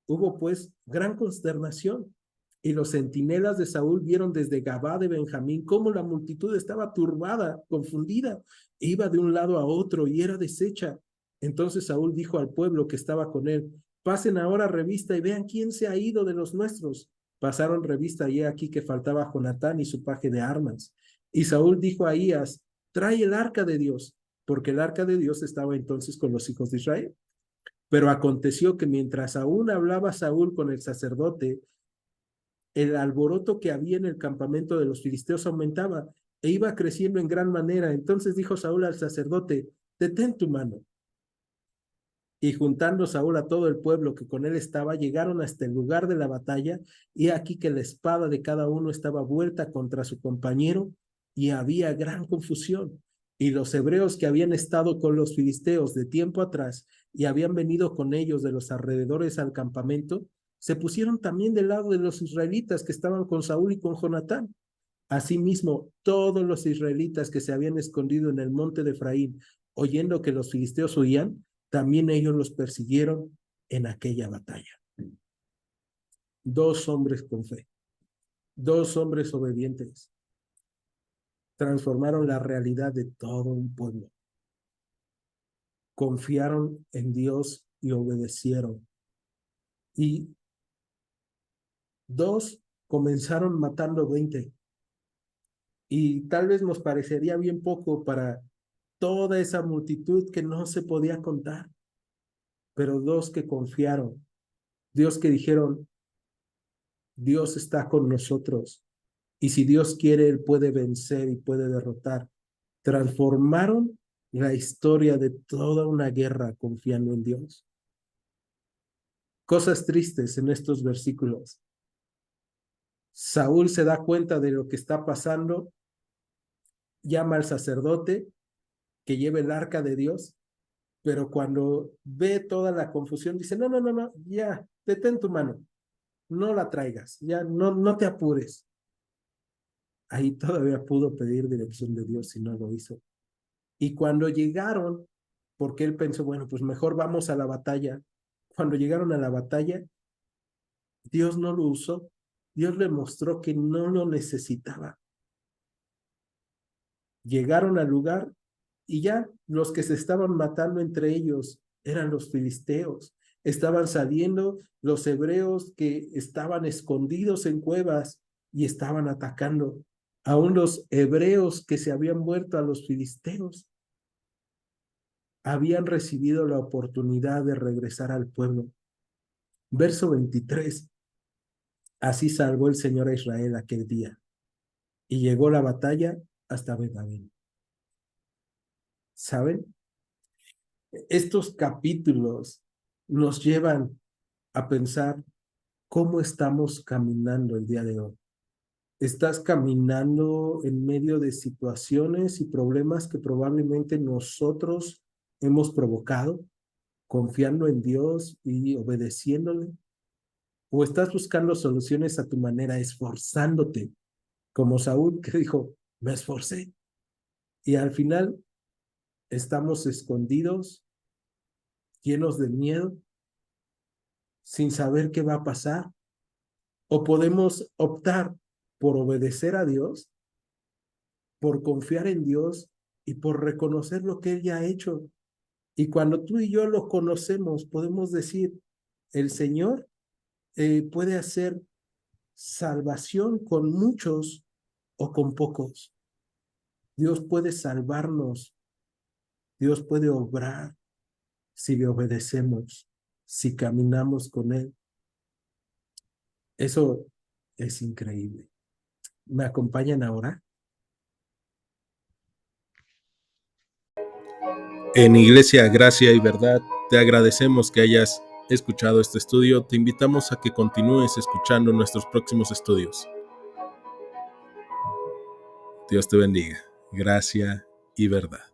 Hubo pues gran consternación. Y los centinelas de Saúl vieron desde Gabá de Benjamín cómo la multitud estaba turbada, confundida, e iba de un lado a otro y era deshecha. Entonces Saúl dijo al pueblo que estaba con él, pasen ahora revista y vean quién se ha ido de los nuestros. Pasaron revista y he aquí que faltaba Jonatán y su paje de armas. Y Saúl dijo a Ahías, trae el arca de Dios, porque el arca de Dios estaba entonces con los hijos de Israel. Pero aconteció que mientras aún hablaba Saúl con el sacerdote, el alboroto que había en el campamento de los filisteos aumentaba e iba creciendo en gran manera. Entonces dijo Saúl al sacerdote, detén tu mano. Y juntando Saúl a todo el pueblo que con él estaba, llegaron hasta el lugar de la batalla, y aquí que la espada de cada uno estaba vuelta contra su compañero, y había gran confusión. Y los hebreos que habían estado con los filisteos de tiempo atrás y habían venido con ellos de los alrededores al campamento, se pusieron también del lado de los israelitas que estaban con Saúl y con Jonatán. Asimismo, todos los israelitas que se habían escondido en el monte de Efraín, oyendo que los filisteos huían, también ellos los persiguieron en aquella batalla. Dos hombres con fe, dos hombres obedientes, transformaron la realidad de todo un pueblo. Confiaron en Dios y obedecieron. Y dos comenzaron matando 20. Y tal vez nos parecería bien poco para toda esa multitud que no se podía contar, pero dos que confiaron, Dios que dijeron, Dios está con nosotros y si Dios quiere, Él puede vencer y puede derrotar. Transformaron la historia de toda una guerra confiando en Dios. Cosas tristes en estos versículos. Saúl se da cuenta de lo que está pasando, llama al sacerdote que lleve el arca de Dios, pero cuando ve toda la confusión dice, no, no, no, no, ya, detén tu mano, no la traigas, ya no te apures. ahí todavía pudo pedir dirección de Dios y no lo hizo. Y cuando llegaron, porque él pensó, bueno, pues mejor vamos a la batalla. Cuando llegaron a la batalla, Dios no lo usó. Dios le mostró que no lo necesitaba. Llegaron al lugar y ya los que se estaban matando entre ellos eran los filisteos. Estaban saliendo los hebreos que estaban escondidos en cuevas y estaban atacando. Aún los hebreos que se habían muerto a los filisteos habían recibido la oportunidad de regresar al pueblo. Verso 23. Así salvó el Señor a Israel aquel día y llegó la batalla hasta Ben-Amén. ¿Saben? Estos capítulos nos llevan a pensar cómo estamos caminando el día de hoy. ¿Estás caminando en medio de situaciones y problemas que probablemente nosotros hemos provocado, confiando en Dios y obedeciéndole? ¿O estás buscando soluciones a tu manera, esforzándote, como Saúl que dijo, me esforcé? Y al final estamos escondidos, llenos de miedo, sin saber qué va a pasar. O podemos optar por obedecer a Dios, por confiar en Dios y por reconocer lo que Él ya ha hecho. Y cuando tú y yo lo conocemos, podemos decir, el Señor puede hacer salvación con muchos o con pocos. Dios puede salvarnos, Dios puede obrar si le obedecemos, si caminamos con Él. Eso es increíble. ¿Me acompañan ahora? En Iglesia Gracia y Verdad, te agradecemos que hayas escuchado este estudio. Te invitamos a que continúes escuchando nuestros próximos estudios. Dios te bendiga. Gracia y Verdad.